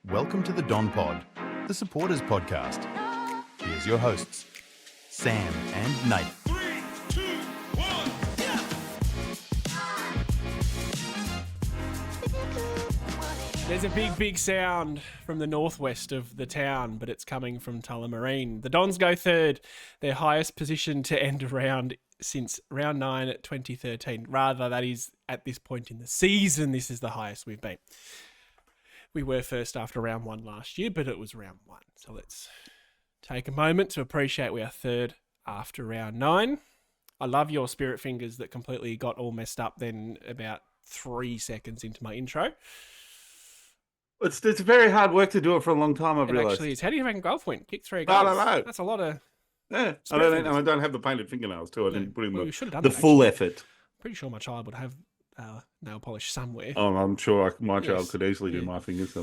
Welcome to the Don Pod, the supporters podcast. Here's your hosts, Sam and Nate. 3, 2, 1, yeah! There's a big sound from the northwest of the town, but it's coming from Tullamarine. The Dons go third, their highest position to end a round since round 9 at 2013. Rather, that is, at this point in the season, this is the highest we've been. We were first after round 1 last year, but it was round 1. So let's take a moment to appreciate we are third after round 9. I love your spirit fingers that completely got all messed up then about 3 seconds into my intro. It's very hard work to do it for a long time, I've realised. Actually, it's how do you make a goal point? Kick 3 goals. I don't know. That's a lot of... Yeah, I don't have the painted fingernails too. I didn't put in we should have done the that, full actually. effort. Pretty sure my child would have nail polish somewhere. Oh, I'm sure my child Yes. could easily do Yeah. my fingers. I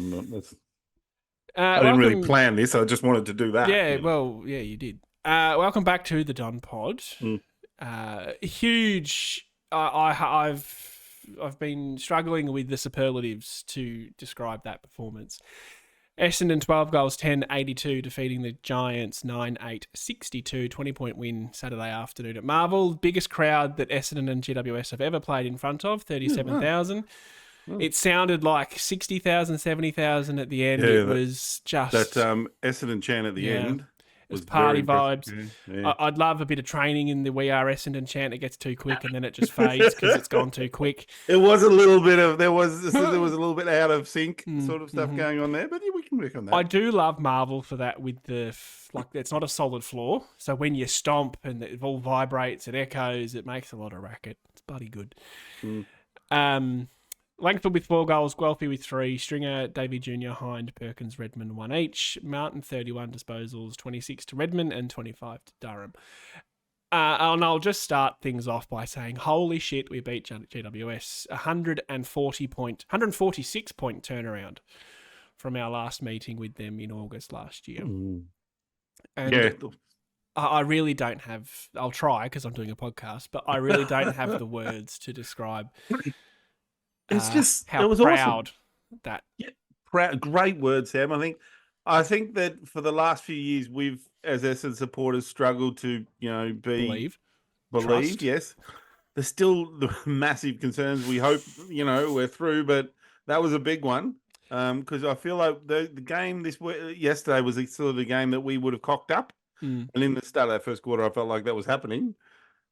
didn't really plan this. I just wanted to do that. Yeah, well, yeah, you did. Welcome back to the Don Pod. Huge. I've been struggling with the superlatives to describe that performance. Essendon 12 goals, 10-82, defeating the Giants 9-8-62, 20-point win Saturday afternoon at Marvel. Biggest crowd that Essendon and GWS have ever played in front of, 37,000. It sounded like 60,000, 70,000 at the end. Yeah, it was just... That Essendon chant at the end It was was party very vibes. impressive. Yeah. I'd love a bit of training in the We Are Essendon chant. It gets too quick and then it just fades because it's gone too quick. It was a little bit of there was a little bit out of sync sort of stuff going on there, but yeah, we can work on that. I do love Marvel for that with it's not a solid floor. So when you stomp and it all vibrates, it echoes, it makes a lot of racket. It's bloody good. Langford with 4 goals, Guelphy with 3, Stringer, Davey Jr., Hind, Perkins, Redmond 1 each, Mountain 31 disposals, 26 to Redmond and 25 to Durham. And I'll just start things off by saying, holy shit, we beat GWS. 146 point turnaround from our last meeting with them in August last year. And I really don't have, I'll try because I'm doing a podcast, but I really don't have the words to describe It's just how it was proud awesome. that. Yeah, great word, Sam. I think that for the last few years, we've, as Essendon supporters, struggled to, believe. Trust. Yes, there's still the massive concerns. We hope, we're through, but that was a big one because I feel like the game yesterday was sort of the game that we would have cocked up, and in the start of that first quarter, I felt like that was happening.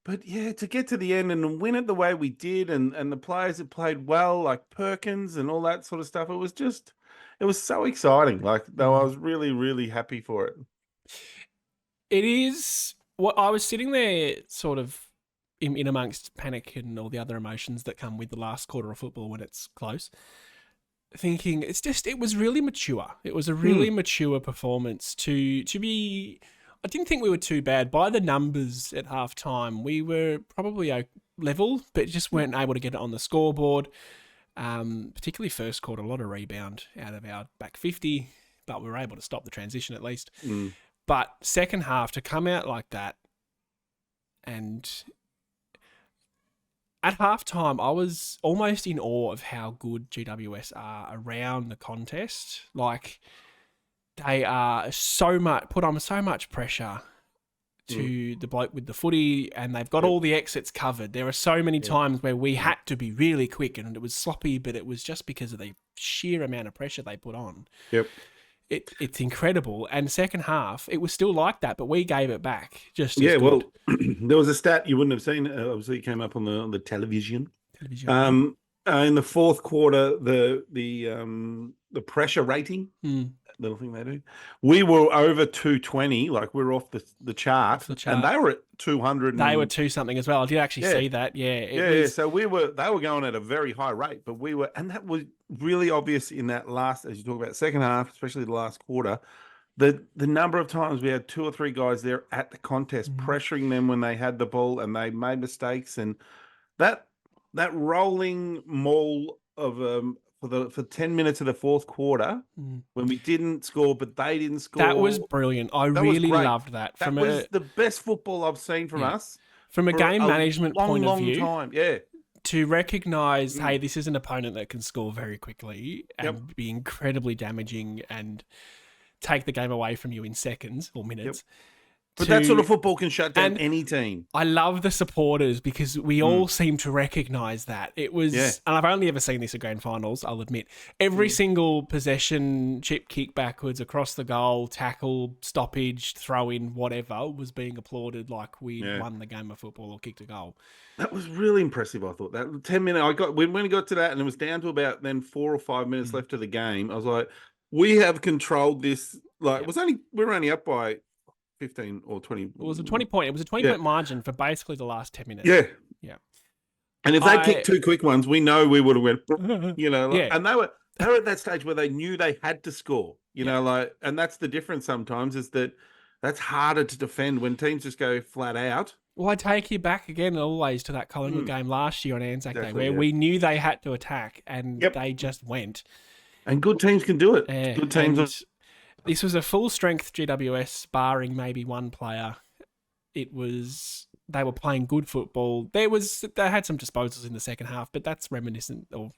But yeah, to get to the end and win it the way we did, and the players that played well, like Perkins and all that sort of stuff, it was so exciting. Like, though, I was really, really happy for it. It is what I was sitting there sort of in amongst panic and all the other emotions that come with the last quarter of football when it's close, thinking it was really mature. It was a really mature performance to be. I didn't think we were too bad. By the numbers at halftime, we were probably level, but just weren't able to get it on the scoreboard. Particularly first quarter, a lot of rebound out of our back 50, but we were able to stop the transition at least. But second half, to come out like that, and at halftime, I was almost in awe of how good GWS are around the contest. Like, they are put on so much pressure to the bloke with the footy, and they've got all the exits covered. There are so many times where we had to be really quick, and it was sloppy, but it was just because of the sheer amount of pressure they put on. Yep. It's incredible. And second half, it was still like that, but we gave it back. Just yeah. as Well, good. there was a stat you wouldn't have seen. Obviously, it came up on the television. In the fourth quarter, the pressure rating. Little thing they do. We were over 220, like we were off the chart, and they were at 200. They were 2 something as well. I did actually see that. Yeah, So they were going at a very high rate, but we were, and that was really obvious in that last, as you talk about, second half, especially the last quarter. The number of times we had 2 or 3 guys there at the contest, pressuring them when they had the ball and they made mistakes, and that rolling maul of for 10 minutes of the fourth quarter when we didn't score, but they didn't score. That was brilliant. I really loved that. That was the best football I've seen from us. From a game management point of view. Long time, yeah. to recognise, hey, this is an opponent that can score very quickly and be incredibly damaging and take the game away from you in seconds or minutes. But that sort of football can shut down any team. I love the supporters because we all seem to recognise that. It was, and I've only ever seen this at grand finals, I'll admit. Every single possession, chip kick backwards, across the goal, tackle, stoppage, throw in, whatever, was being applauded like we won the game of football or kicked a goal. That was really impressive, I thought. That 10 minutes, when we got to that and it was down to about then 4 or 5 minutes left of the game, I was like, we have controlled this. Like, we were only up by 15 or 20. It was a 20-point margin for basically the last 10 minutes. Yeah. And if they'd kicked 2 quick ones, we know we would have went, and they were at that stage where they knew they had to score, and that's the difference sometimes is that's harder to defend when teams just go flat out. Well, I take you back again always to that Collingwood game last year on Anzac Day where we knew they had to attack and they just went. And good teams can do it. Good teams. This was a full-strength GWS, barring maybe one player. They were playing good football. They had some disposals in the second half, but that's reminiscent, or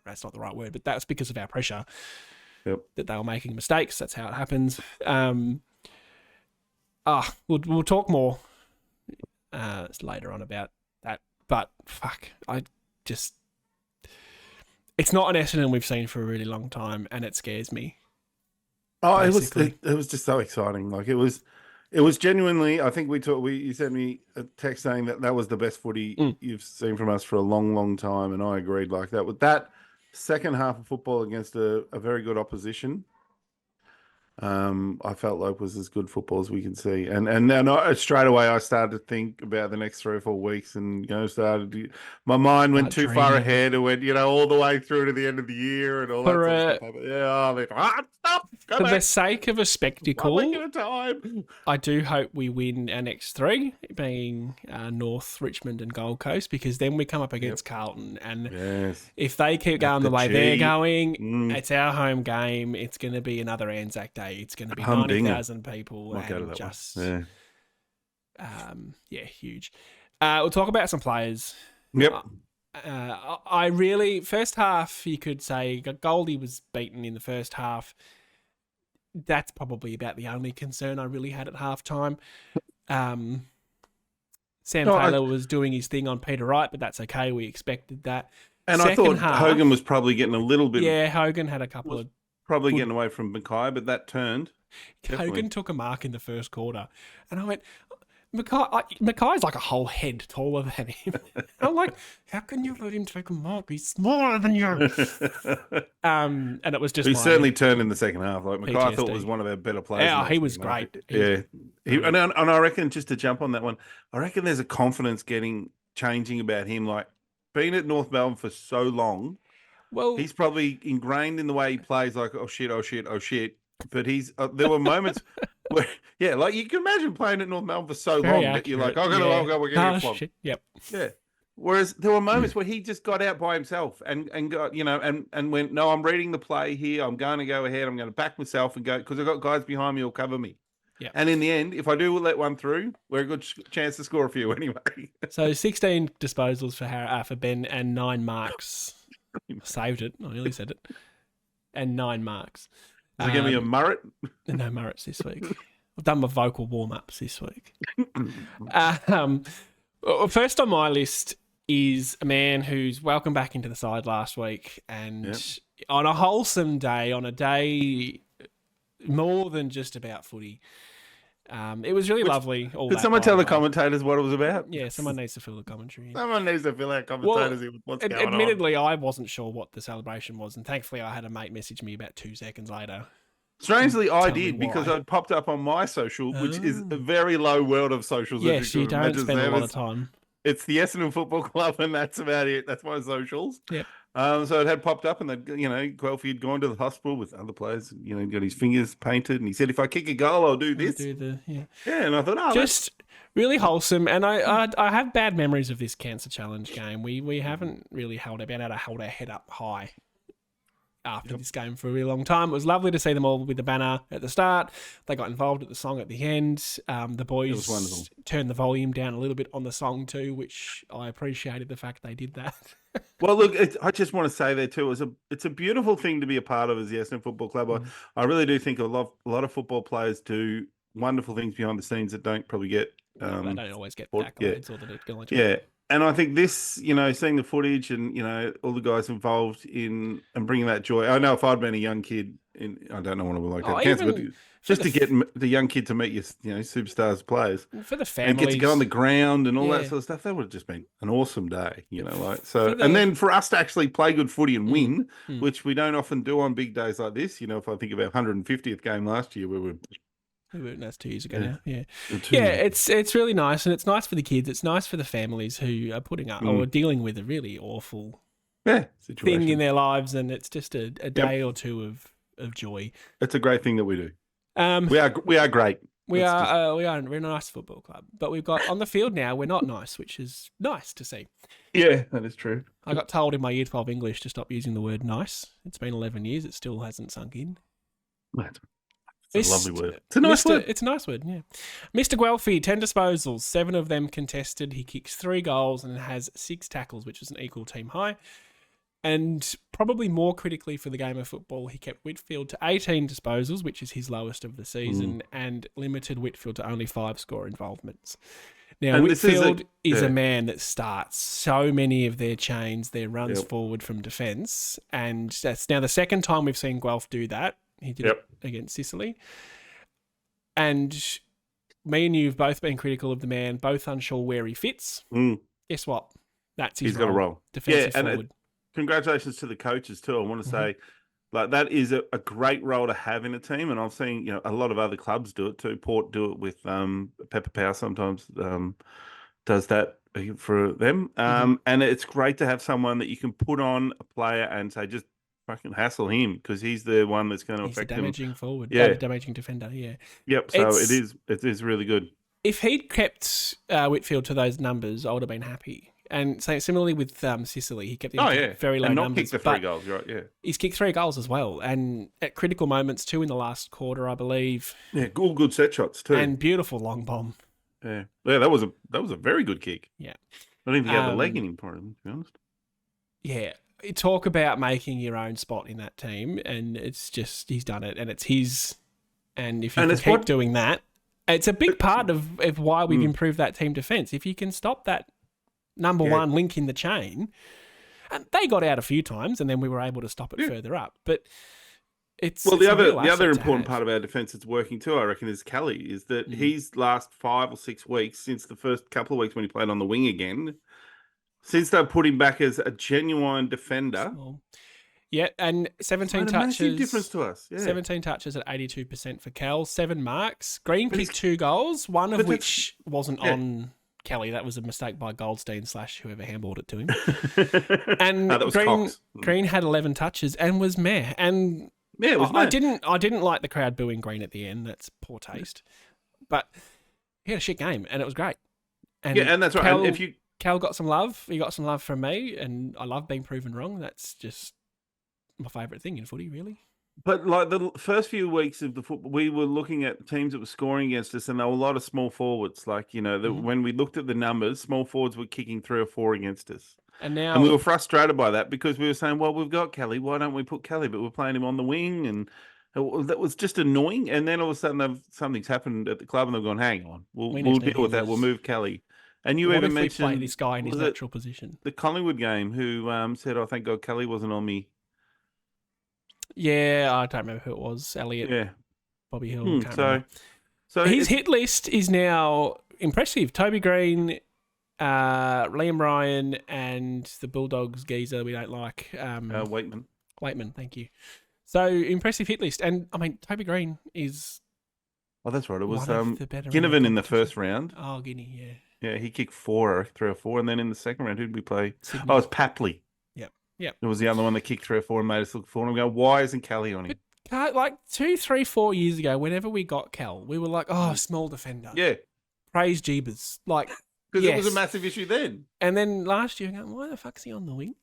that's not the right word, but that's because of our pressure that they were making mistakes. That's how it happens. We'll talk more later on about that, but fuck, it's not an Essendon we've seen for a really long time, and it scares me. Oh, it was just so exciting. Like it was genuinely. I think you sent me a text saying that was the best footy you've seen from us for a long, long time, and I agreed. Like that with that second half of football against a very good opposition. I felt like was as good football as we can see, and then straight away I started to think about the next 3 or 4 weeks, and my mind went too far ahead and went all the way through to the end of the year and all that sort of stuff. Stop! For the sake of a spectacle, time. I do hope we win our next 3, being North, Richmond, and Gold Coast, because then we come up against Carlton, and if they keep going the way they're going, it's our home game. It's going to be another Anzac Day. It's going to be 90,000 people and just, huge. We'll talk about some players. Yep. I really, first half, you could say Goldie was beaten in the first half. That's probably about the only concern I really had at halftime. Sam Taylor was doing his thing on Peter Wright, but that's okay. We expected that. And I thought Hogan was probably getting a little bit. Yeah, Hogan had a couple of. Probably getting away from Mackay, but that turned. Definitely. Hogan took a mark in the first quarter. And I went, Mackay's like a whole head taller than him. I'm like, how can you let him take a mark? He's smaller than you. And it was just. He certainly turned in the second half. Like Mackay, I thought was one of our better players. Yeah, he was great. And I reckon, just to jump on that one, I reckon there's a confidence changing about him. Like being at North Melbourne for so long. Well, he's probably ingrained in the way he plays. Like, oh shit. But there were moments where, like you can imagine playing at North Melbourne for so long that you're like, we're going to get flogged. Yep. Yeah. Whereas there were moments where he just got out by himself and got, and went, no, I'm reading the play here. I'm going to go ahead. I'm going to back myself and go because I've got guys behind me who'll cover me. Yeah. And in the end, if I do let one through, we're a good chance to score a few anyway. So 16 disposals for Ben and 9 marks. Saved it. I nearly said it. And 9 marks. Is it going to be a Murray? No Murrays this week. I've done my vocal warm-ups this week. First on my list is a man who's welcome back into the side last week. And on a wholesome day, on a day more than just about footy, it was really lovely. Could someone tell the commentators what it was about? Yeah, someone needs to fill the commentary. Someone needs to fill our commentators in with what's going on. Admittedly, I wasn't sure what the celebration was, and thankfully I had a mate message me about 2 seconds later. Strangely, I did because I'd popped up on my social, which is a very low world of socials. Yes, you don't spend a lot of time. It's the Essendon Football Club, and that's about it. That's my socials. Yep. So it had popped up, and Guelphy had gone to the hospital with other players. Got his fingers painted, and he said, "If I kick a goal, I'll do this." And I thought, just really wholesome. And I have bad memories of this Cancer Challenge game. We haven't really been able to hold our head up high. after this game for a really long time. It was lovely to see them all with the banner at the start. They got involved at the song at the end. The boys turned the volume down a little bit on the song too, which I appreciated the fact they did that. Well, look, I just want to say there too, it's a beautiful thing to be a part of as the Essendon Football Club. I really do think a lot of football players do wonderful things behind the scenes that don't probably get. They don't always get accolades or the acknowledgement. Yeah. And I think this, seeing the footage and, all the guys involved in and bringing that joy. I know if I'd been a young kid, I don't know what it would like that, but just to get the young kid to meet your, superstars players. For the families. And get to go on the ground and all that sort of stuff, that would have just been an awesome day, and then for us to actually play good footy and win, which we don't often do on big days like this, if I think of our 150th game last year, we were... That's 2 years ago now. Yeah, it's really nice, and it's nice for the kids. It's nice for the families who are putting up or dealing with a really awful thing in their lives, and it's just a day or two of joy. It's a great thing that we do. We are great. We're a nice football club, but we've got on the field now. We're not nice, which is nice to see. Yeah, that is true. I got told in my Year 12 English to stop using the word nice. It's been 11 years. It still hasn't sunk in. It's a lovely word. It's a nice word. It's a nice word, yeah. Mr. Guelphy, 10 disposals, 7 of them contested. He kicks 3 goals and has 6 tackles, which is an equal team high. And probably more critically for the game of football, he kept Whitfield to 18 disposals, which is his lowest of the season, and limited Whitfield to only 5 score involvements. Now, Whitfield is a man that starts so many of their chains, their runs forward from defence, and that's now the second time we've seen Guelph do that. He did it against Sicily. And me and you have both been critical of the man, both unsure where he fits. Guess what? That's his He's got a role. Defensive forward. Congratulations to the coaches too. I want to say, that is a great role to have in a team. And I've seen, a lot of other clubs do it too. Port do it with Pepper Power sometimes does that for them. And it's great to have someone that you can put on a player and say, just fucking hassle him because he's the one that's going to affect him. He's a damaging forward. Damaging defender, Yep, so it is really good. If he'd kept Whitfield to those numbers, I would have been happy. And similarly with Sicily, he kept him to very low and numbers. Kicked the 3 goals, right? Yeah. He's kicked 3 goals as well. And at critical moments, 2 in the last quarter, I believe. Yeah, all good set shots too. And beautiful long bomb. Yeah, that was a very good kick. Yeah. I don't even think he had the leg in him for him, to be honest. Yeah. Talk about making your own spot in that team, and it's just he's done it, and it's his. And if you can keep doing that, it's a big part of why we've improved that team defence. If you can stop that number one link in the chain, and they got out a few times, and then we were able to stop it further up. But the other important part of our defence that's working too, I reckon, is Kelly. Is that his last 5 or 6 weeks since the first couple of weeks when he played on the wing again. Since they put him back as a genuine defender. Yeah, and 17 touches. Massive difference to us. Yeah. 17 touches at 82% for Cal, 7 marks. Green kicked 2 goals, one of which wasn't on Kelly. That was a mistake by Goldstein / whoever handballed it to him. And Green had 11 touches and was meh. And it was I didn't like the crowd booing Green at the end. That's poor taste. But he had a shit game, and it was great. And and that's right. And if Cal got some love. He got some love from me, and I love being proven wrong. That's just my favourite thing in footy, really. But like the first few weeks of the football, we were looking at teams that were scoring against us, and there were a lot of small forwards. Like, when we looked at the numbers, small forwards were kicking 3 or 4 against us. And we were frustrated by that because we were saying, well, we've got Kelly. Why don't we put Kelly? But we're playing him on the wing, and that was just annoying. And then all of a sudden, something's happened at the club, and they've gone, hang on, we'll deal with that. We'll move Kelly. And you even mentioned, we play this guy in his natural position? The Collingwood game, who said, "Oh, thank God Kelly wasn't on me." Yeah, I don't remember who it was. Elliot, Bobby Hill. So his hit list is now impressive. Toby Green, Liam Ryan, and the Bulldogs geezer we don't like. Waitman, thank you. So impressive hit list, and I mean Toby Green is. Oh, that's right. It was Ginnivan in the first round. Oh, Guinea, yeah. Yeah, he kicked 3 or 4, and then in the second round, who did we play? Sydney. Oh, it was Papley. Yep. It was the other one that kicked 3 or 4 and made us look for him. We go, why isn't Kelly on him? But, like 2, 3, 4 years ago, whenever we got Kel, we were like, oh, small defender. Yeah. Praise Jeebus. Like, because it was a massive issue then. And then last year, going, why the fuck's he on the wing?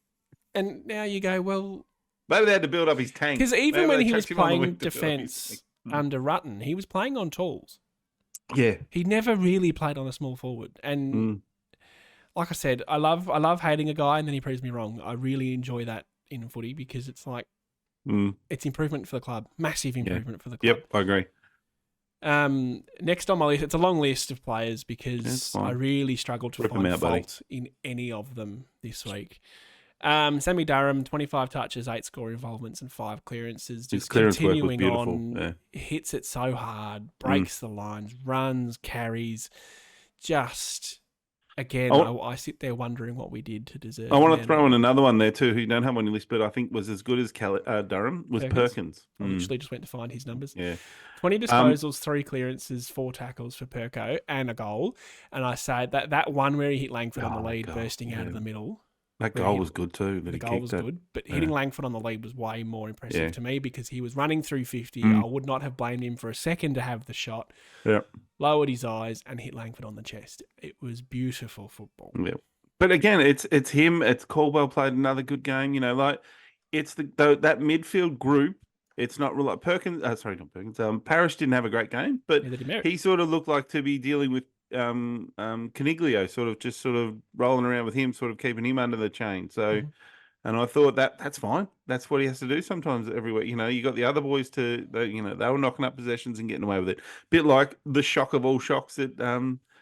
And now you go, well, Maybe they had to build up his tank. Because even Maybe when they he was chucked him on the playing wing to build up his defence tank. under Rutten, he was playing on tools. Yeah. He never really played on a small forward. And Mm. like I said, I love hating a guy and then he proves me wrong. I really enjoy that in footy because it's like, it's improvement for the club. Massive improvement for the club. Yep, I agree. Next on my list, it's a long list of players That's because fine. I really struggled to Rip 'em find out, buddy. fault in any of them this week. Sammy Durham, 25 touches, 8 score involvements and 5 clearances. His Just clearance work was continuing beautiful. on, Yeah. hits it so hard, breaks the lines, runs, carries. Just, again, I sit there wondering what we did to deserve I want to Man throw of in the- another one there too, who you don't have on your list, but I think was as good as Durham, was Perkins. I literally just went to find his numbers. Yeah. 20 disposals, 3 clearances, 4 tackles for Perko, and a goal. And I say that one where he hit Langford on the lead, goal, bursting out of the middle. That where goal he- was good too. That The he goal kicked was that. good, but hitting Langford on the lead was way more impressive Yeah. to me because he was running through 50. I would not have blamed him for a second to have the shot. Yeah. Lowered his eyes and hit Langford on the chest. It was beautiful football. Yeah. But again, it's him. It's Caldwell played another good game. You know, like it's that midfield group. It's not real like Perkins. Sorry, not Perkins. Parrish didn't have a great game, but Neither did Merritt. he sort of looked like to be dealing with Caniglio, sort of rolling around with him, sort of keeping him under the chain. So, and I thought that's fine. That's what he has to do sometimes every week. You know, you got the other boys they were knocking up possessions and getting away with it. Bit like the shock of all shocks that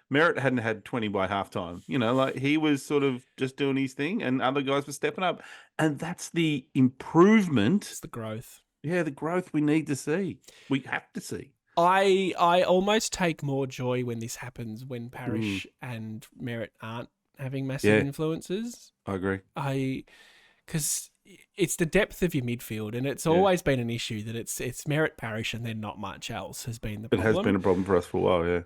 Merritt hadn't had 20 by halftime. You know, like he was sort of just doing his thing and other guys were stepping up. And that's the improvement. It's the growth. Yeah, the growth we need to see. We have to see. I almost take more joy when this happens when Parrish and Merritt aren't having massive influences. I agree. Because it's the depth of your midfield, and it's always been an issue that it's Merritt, Parrish, and then not much else has been the It problem. has been a problem for us for a while, yeah.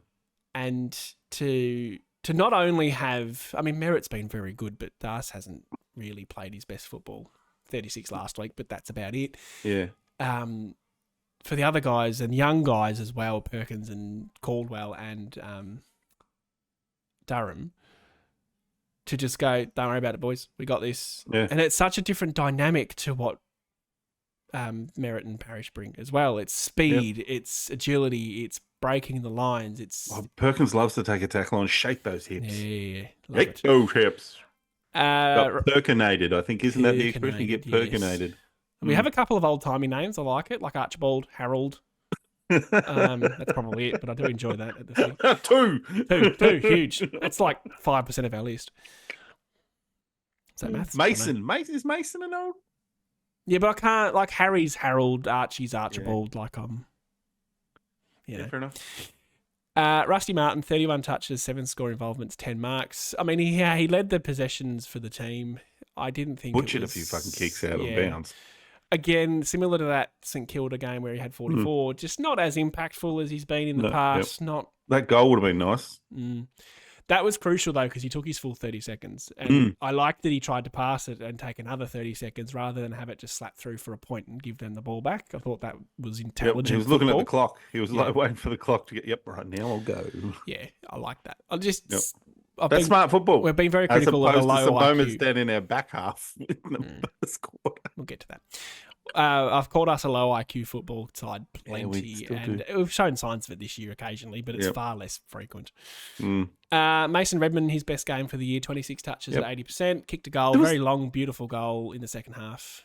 And to not only have, I mean, Merritt's been very good, but Das hasn't really played his best football. 36 last week, but that's about it. Yeah. For the other guys and young guys as well, Perkins and Caldwell and Durham, to just go, don't worry about it, boys. We got this. Yeah. And it's such a different dynamic to what Merritt and Parrish bring as well. It's speed, it's agility, it's breaking the lines. It's Perkins loves to take a tackle and shake those hips. yeah, love Shake it. those hips. Uh, Perkinated, I think. Isn't that the expression? You get Perkinated, yes. perkinated. We have a couple of old-timey names. I like it, like Archibald, Harold. That's probably it, but I do enjoy that at the thing. Two, huge. That's like 5% of our list. Is that maths? Mason. Is Mason an old? Yeah, but I can't, like Harry's Harold, Archie's Archibald, like Yeah, fair enough. Rusty Martin, 31 touches, 7 score involvements, 10 marks. I mean, he led the possessions for the team. I didn't think Butchered it was, a few fucking kicks out of bounds. Again, similar to that St Kilda game where he had 44, just not as impactful as he's been in the past. Not that goal would have been nice. That was crucial though because he took his full 30 seconds, and I liked that he tried to pass it and take another 30 seconds rather than have it just slap through for a point and give them the ball back. I thought that was intelligent. He was looking at the football. clock. He was like waiting for the clock to get. Yep, right now I'll go. Yeah, I like that. I just. That's smart football. We've been very critical of as a opposed low to some moments IQ. down in our back half in the first quarter. We'll get to that. I've called us a low IQ football side we plenty, still and do. we've shown signs of it this year occasionally, but it's far less frequent. Mm. Mason Redmond, his best game for the year, 26 touches at 80%, kicked a goal, very long, beautiful goal in the second half.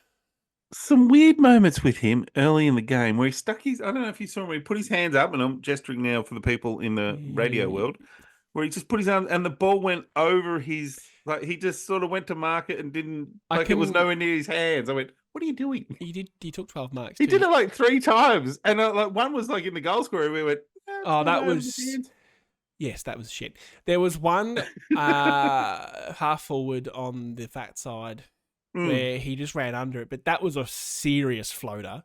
Some weird moments with him early in the game where he stuck his, I don't know if you saw him, where he put his hands up, and I'm gesturing now for the people in the radio world, where he just put his arm and the ball went over his, like he just sort of went to mark it and didn't, it was nowhere near his hands. I went, what are you doing? He took 12 marks. He did it like 3 times. And like one was like in the goal square. We went, that was, yes, that was shit. There was one half forward on the fat side where he just ran under it, but that was a serious floater.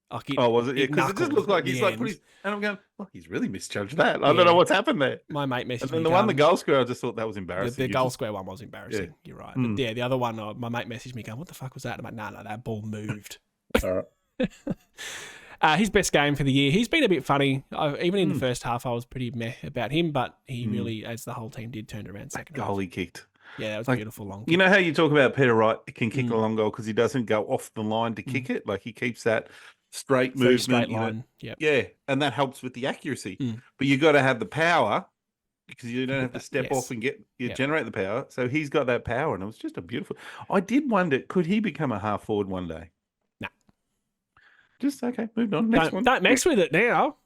Like was it? Yeah, because it just looked like he's like, and I'm going, he's really misjudged that. I don't know what's happened there. My mate messaged me. And then the goal square, I just thought that was embarrassing. The goal square one was embarrassing. You're right. But the other one, my mate messaged me going, what the fuck was that? I'm like, no, that ball moved. All right. His best game for the year. He's been a bit funny. Even in the first half, I was pretty meh about him, but he really, as the whole team did, turned around second half. Goal he kicked. Yeah, that was Like, beautiful long you kick. know how you talk about Peter Wright can kick a Mm. long goal because he doesn't go off the line to kick it. Like he keeps that straight Very movement. straight line. Yep. Yeah, and that helps with the accuracy. Mm. But you got to have the power because you don't Put have to that- step yes. off and Yep. generate the power. So he's got that power, and it was just a beautiful. I did wonder, could he become a half forward one day? Nah. Just okay. Moved on. Next one. Don't mess with it now.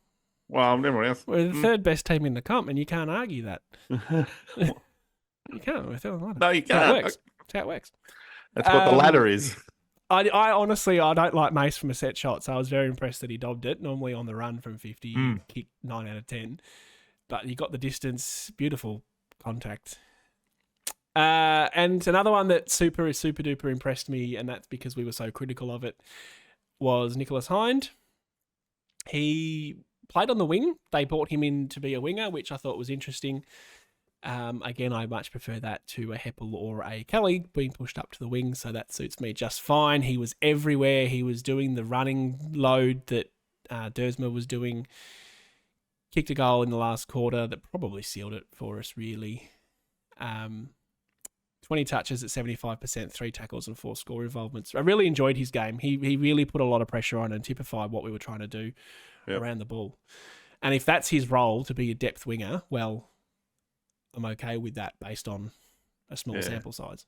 Well, never else. We're the third best team in the comp, and you can't argue that. You can't. We're third ladder. No, you That's how it can't. works. That's how it works. That's what the ladder is. I honestly, I don't like Mace from a set shot, so I was very impressed that he dobbed it. Normally on the run from 50, you kick 9 out of 10. But he got the distance. Beautiful contact. And another one that super duper impressed me, and that's because we were so critical of it, was Nicholas Hind. He played on the wing. They brought him in to be a winger, which I thought was interesting. Again, I much prefer that to a Heppel or a Kelly being pushed up to the wing, so that suits me just fine. He was everywhere. He was doing the running load that Dersma was doing. Kicked a goal in the last quarter that probably sealed it for us, really. 20 touches at 75%, 3 tackles and 4 score involvements. I really enjoyed his game. He really put a lot of pressure on and typified what we were trying to do around the ball. And if that's his role, to be a depth winger, well, I'm okay with that based on a small sample size.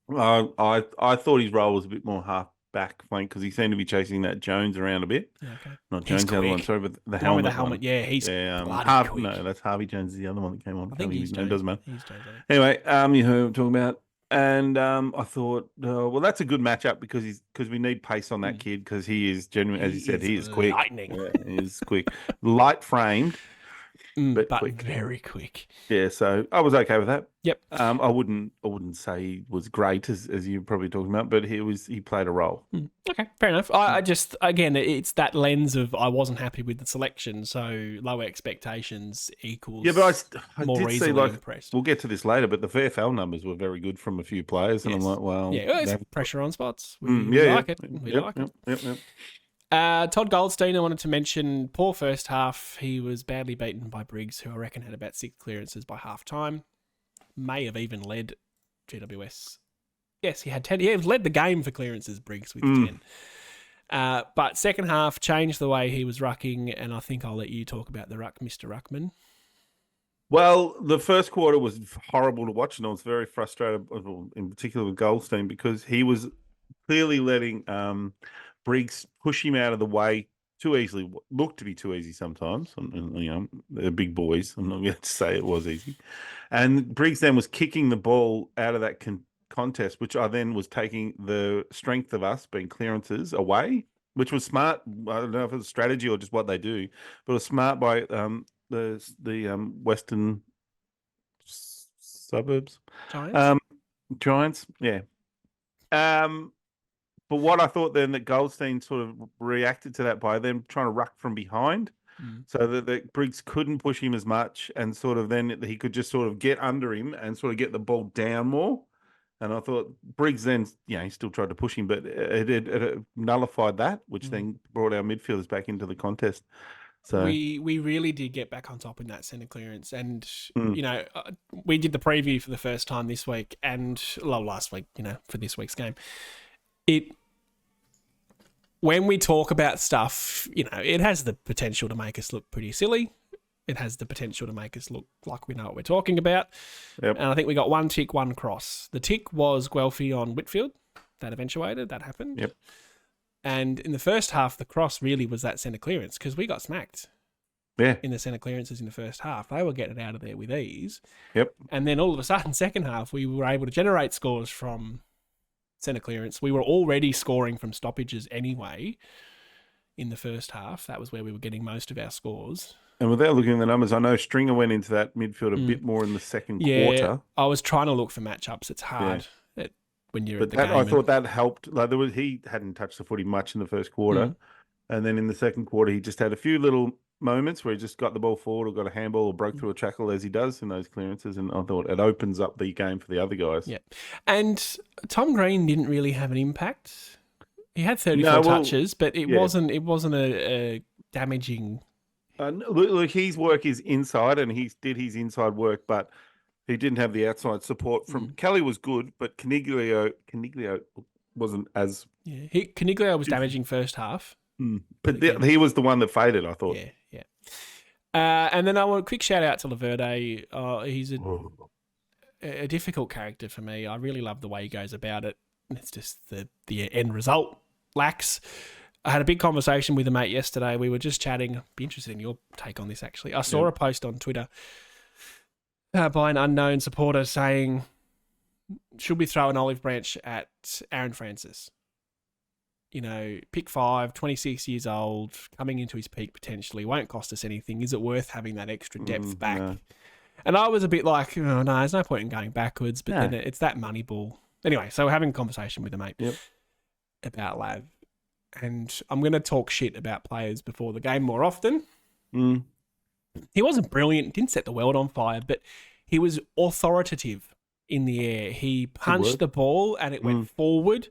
I thought his role was a bit more half back flank because he seemed to be chasing that Jones around a bit. Yeah, okay. Not Jones, the other one. Sorry, but the one helmet. with the helmet. One. Yeah, he's Harvey, quick. no, that's Harvey Jones is the other one that came on. I think he's Jones. It doesn't matter. He's Jones, I think. Anyway, you heard what I'm talking about. And I thought, well, that's a good matchup because we need pace on that kid because he is genuine, as you said, he is quick. Lightning. Yeah, he is quick. Light framed, but quick. Very quick. Yeah, so I was okay with that. Yep. I wouldn't say he was great as you're probably talking about, but he played a role. Okay, fair enough. I just, again, it's that lens of I wasn't happy with the selection, so low expectations equals. Yeah, but I more did see easily like impressed. we'll get to this later, but the VFL numbers were very good from a few players, and I'm like, well, yeah, it's pressure on spots. We like it. We like it. Yep. Todd Goldstein, I wanted to mention, poor first half. He was badly beaten by Briggs, who I reckon had about 6 clearances by half time. May have even led GWS. Yes, he had 10. He led the game for clearances, Briggs, with 10. But second half changed the way he was rucking, and I think I'll let you talk about the ruck, Mr. Ruckman. Well, the first quarter was horrible to watch, and I was very frustrated, in particular with Goldstein, because he was clearly letting Briggs push him out of the way too easily. Looked to be too easy sometimes. And you know, they're big boys. I'm not going to say it was easy. And Briggs then was kicking the ball out of that contest, which I then was taking the strength of us being clearances away, which was smart. I don't know if it was strategy or just what they do, but it was smart by the western suburbs. Giants, yeah. But what I thought then that Goldstein sort of reacted to that by them trying to ruck from behind so that Briggs couldn't push him as much and sort of then he could just sort of get under him and sort of get the ball down more. And I thought Briggs then, he still tried to push him, but it nullified that, which then brought our midfielders back into the contest. So we really did get back on top in that centre clearance, and we did the preview for the first time this week and last week, for this week's game. When we talk about stuff, it has the potential to make us look pretty silly. It has the potential to make us look like we know what we're talking about. Yep. And I think we got 1 tick, 1 cross. The tick was Guelphy on Whitfield. That eventuated. That happened. Yep. And in the first half, the cross really was that centre clearance because we got smacked. Yeah. In the centre clearances in the first half. They were getting it out of there with ease. Yep. And then all of a sudden, second half, we were able to generate scores from centre clearance. We were already scoring from stoppages anyway in the first half. That was where we were getting most of our scores. And without looking at the numbers, I know Stringer went into that midfield a bit more in the second quarter. I was trying to look for matchups. It's hard when you're at the game. I thought that helped. Like he hadn't touched the footy much in the first quarter. And then in the second quarter, he just had a few little moments where he just got the ball forward or got a handball or broke through a tackle as he does in those clearances. And I thought it opens up the game for the other guys. Yeah. And Tom Green didn't really have an impact. He had 34 touches, but it wasn't a damaging. Look, his work is inside and he did his inside work, but He didn't have the outside support from Kelly was good, but Caniglio wasn't as. Yeah, Caniglio was damaging first half. But again- he was the one that faded, I thought. Yeah. And then I want a quick shout out to Laverde. He's a difficult character for me. I really love the way he goes about it. It's just the end result lacks. I had a big conversation with a mate yesterday. We were just chatting. I'd be interested in your take on this, actually. I saw a post on Twitter by an unknown supporter saying, should we throw an olive branch at Aaron Francis? You know, pick 5, 26 years old, coming into his peak potentially, won't cost us anything. Is it worth having that extra depth back? No. And I was a bit like, no, there's no point in going backwards, but then it's that money ball. Anyway, so we're having a conversation with a mate about Lav. And I'm going to talk shit about players before the game more often. He wasn't brilliant, didn't set the world on fire, but he was authoritative in the air. He punched the ball and it went forward.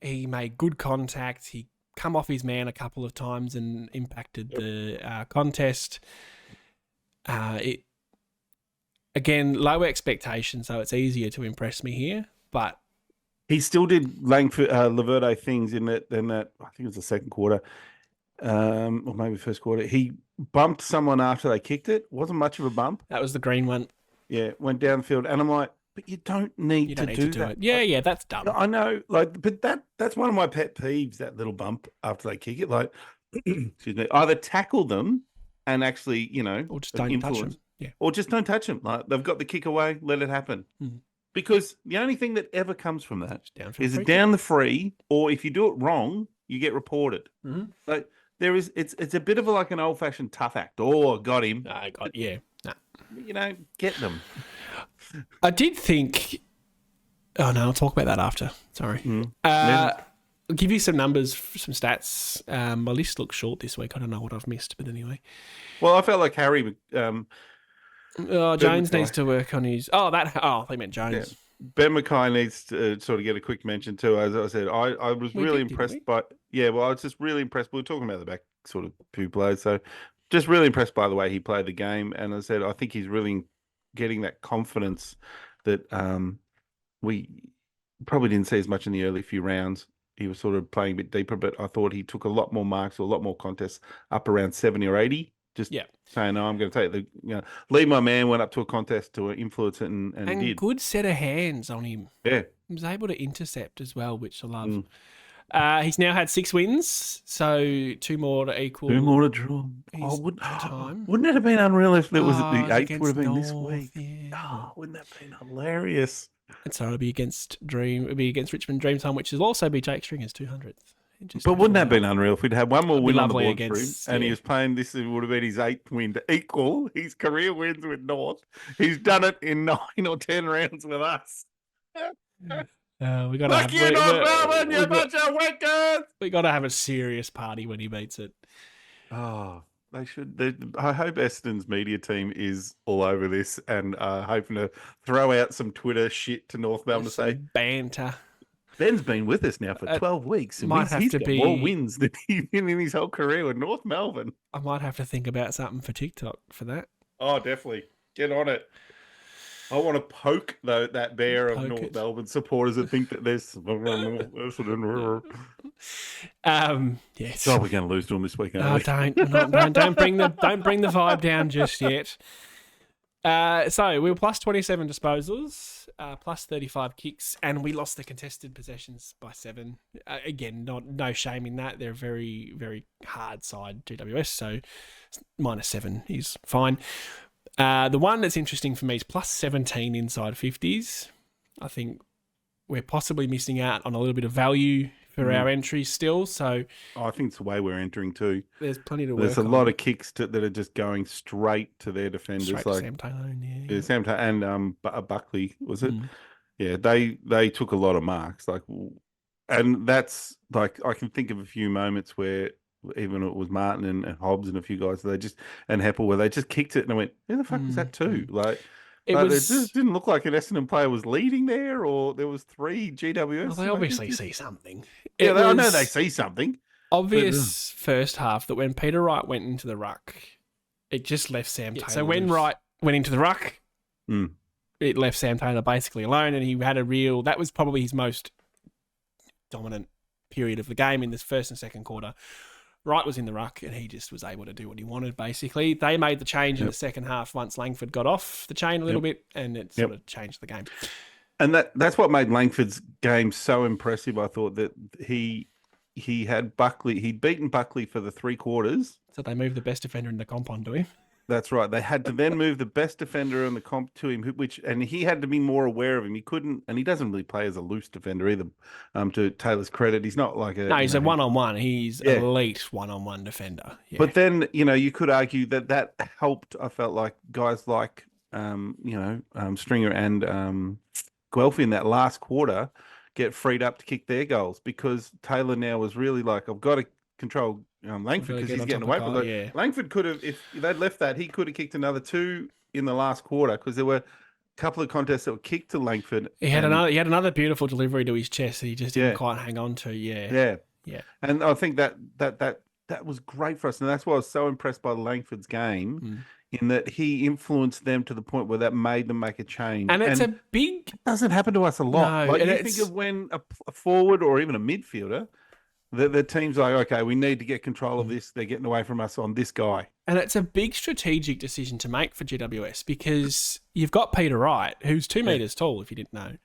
He made good contact. He come off his man a couple of times and impacted the contest. Again, low expectations, so it's easier to impress me here. But he still did Laverde things in that. I think it was the second quarter, or maybe first quarter. He bumped someone after they kicked it. Wasn't much of a bump. That was the green one. Yeah, went down the field, and I'm like, but you don't need to do that. It. Yeah, that's dumb. I know, but that's one of my pet peeves. That little bump after they kick it, excuse me, either tackle them and actually, or just don't touch them. Yeah, or just don't touch them. Like they've got the kick away, let it happen. Because the only thing that ever comes from that is down the free, or if you do it wrong, you get reported. Like it's a bit of like an old fashioned tough act. Oh, got him. Get them. I did think. Oh no, I'll talk about that after. Sorry. I'll give you some numbers, some stats. My list looks short this week. I don't know what I've missed, but anyway. Well, I felt like Harry. Jones needs to work on his. They meant Jones. Yeah. Ben Mackay needs to sort of get a quick mention too. As I said, I was really impressed by. Yeah, well, I was just really impressed. We were talking about the back sort of few players, so just really impressed by the way he played the game. And as I said, I think he's really getting that confidence that we probably didn't see as much in the early few rounds. He was sort of playing a bit deeper, but I thought he took a lot more marks or a lot more contests up around 70 or 80. Just saying, no, I'm going to take lead my man, went up to a contest to influence it and did. Good set of hands on him. Yeah. He was able to intercept as well, which I love. He's now had 6 wins, so 2 more to equal. 2 more to draw. Wouldn't it have been unreal if it was the 8th would have been this week? Yeah. Oh, wouldn't that have been hilarious? And so it'll be against Richmond Dreamtime, which will also be Jake Stringer's 200th. But wouldn't that have been unreal if we'd had one more win on the board against, and he was playing this? It would have been his 8th win to equal his career wins with North. He's done it in 9 or 10 rounds with us. We got Fuck you, North Melbourne, you bunch of wankers! We got to have a serious party when he beats it. Oh, they should. I hope Essendon's media team is all over this and hoping to throw out some Twitter shit to North Melbourne to say banter. Ben's been with us now for 12 weeks. And he's got more wins than he's been in his whole career with North Melbourne. I might have to think about something for TikTok for that. Oh, definitely. Get on it. I want to poke that bear of North Melbourne supporters that think that there's. Yes. So we're going to lose to them this week. No, don't bring the vibe down just yet. So we were plus 27 disposals, plus 35 kicks, and we lost the contested possessions by 7. Again, no shame in that. They're a very, very hard side, GWS, so -7 is fine. The one that's interesting for me is plus 17 inside 50s. I think we're possibly missing out on a little bit of value for our entries still. So I think it's the way we're entering too. There's plenty to work on. There's a lot of kicks that are just going straight to their defenders. Straight to Sam Taylor, yeah, Sam Taylor and Buckley, was it? Yeah, they took a lot of marks. And that's like, I can think of a few moments where even it was Martin and Hobbs and a few guys, and Heppel, where they just kicked it and I went, who the fuck was that too? It just didn't look like an Essendon player was leading there, or there was 3 GWS. Well, they obviously see something. I know they see something. Obvious first half that when Peter Wright went into the ruck, it just left Sam Taylor. So when Wright went into the ruck, Mm. It left Sam Taylor basically alone, and he had that was probably his most dominant period of the game in this first and second quarter. Wright was in the ruck, and he just was able to do what he wanted, basically. They made the change in the second half once Langford got off the chain a little bit, and it sort of changed the game. And that's what made Langford's game so impressive, I thought, that he had Buckley. He'd beaten Buckley for the 3 quarters. So they moved the best defender in the comp onto him. That's right. They had to then move the best defender in the comp to him, and he had to be more aware of him. He couldn't, and he doesn't really play as a loose defender either. To Taylor's credit, he's not like a he's a one-on-one. He's elite one-on-one defender. Yeah. But then you could argue that helped. I felt like guys like Stringer and Guelph in that last quarter get freed up to kick their goals because Taylor now was really like, I've got to control Langford because he's getting away from it. Yeah. Langford could have, if they'd left that, he could have kicked another 2 in the last quarter because there were a couple of contests that were kicked to Langford. He had another beautiful delivery to his chest that he just didn't quite hang on to. Yeah. And I think that was great for us, and that's why I was so impressed by Langford's game. In that he influenced them to the point where that made them make a change. And it's a big... It doesn't happen to us a lot. No, like you think of when a forward or even a midfielder, the team's like, okay, we need to get control of this. They're getting away from us on this guy. And it's a big strategic decision to make for GWS because you've got Peter Wright, who's 2 metres tall, if you didn't know.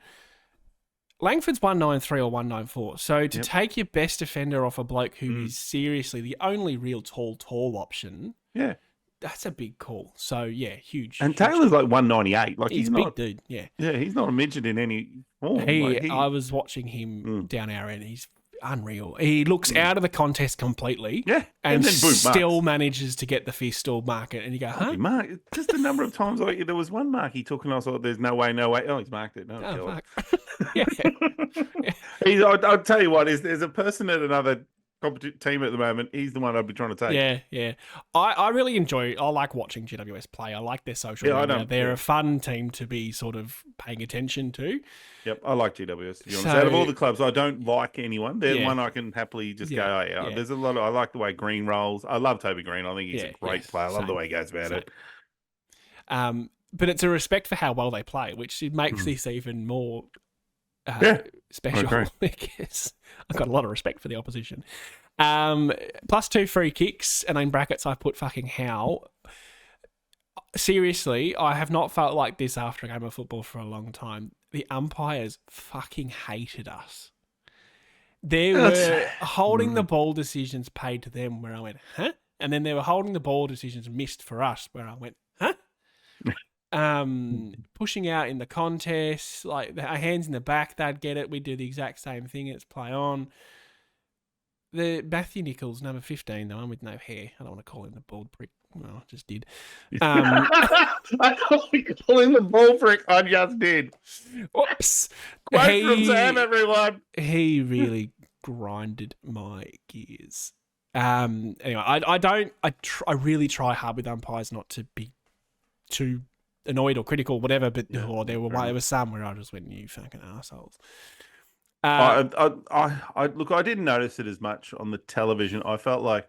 Langford's 193 or 194. So to take your best defender off a bloke who is seriously the only real tall option... Yeah. That's a big call. So, yeah, huge. And Taylor's like 198. Like he's a big dude, yeah. Yeah, he's not a midget in any form. I was watching him down our end. He's unreal. He looks out of the contest completely. Yeah. And then boom, still manages to get the fist or mark it. And you go, huh? Mark, just the number of times there was one mark he took and I was like, there's no way. Oh, he's marked it. No, fuck. Yeah. I'll tell you what, there's a person at another team at the moment. He's the one I'd be trying to take. Yeah. I really I like watching GWS play. I like their social media. They're a fun team to be sort of paying attention to. Yep, I like GWS, to be honest. Out of all the clubs, I don't like anyone. They're the one I can happily just go, oh, yeah. There's a lot I like the way Green rolls. I love Toby Green. I think he's a great player. I love the way he goes about it. But it's a respect for how well they play, which makes this even more special. I guess I've got a lot of respect for the opposition. +2 free kicks, and in brackets I put fucking how. Seriously, I have not felt like this after a game of football for a long time. The umpires fucking hated us. There were holding the ball decisions paid to them where I went, huh? And then there were holding the ball decisions missed for us where I went, huh? Pushing out in the contest, like our hands in the back, they'd get it. We'd do the exact same thing. It's play on. The Matthew Nichols, number 15, the one with no hair. I don't want to call him the bald prick. Well, I just did. I don't call him the bald prick. I just did. Whoops. Quote from Sam, everyone. He really grinded my gears. Anyway, I really try hard with umpires not to be too annoyed or critical, whatever. But there were some where I just went, "You fucking assholes." I look. I didn't notice it as much on the television. I felt like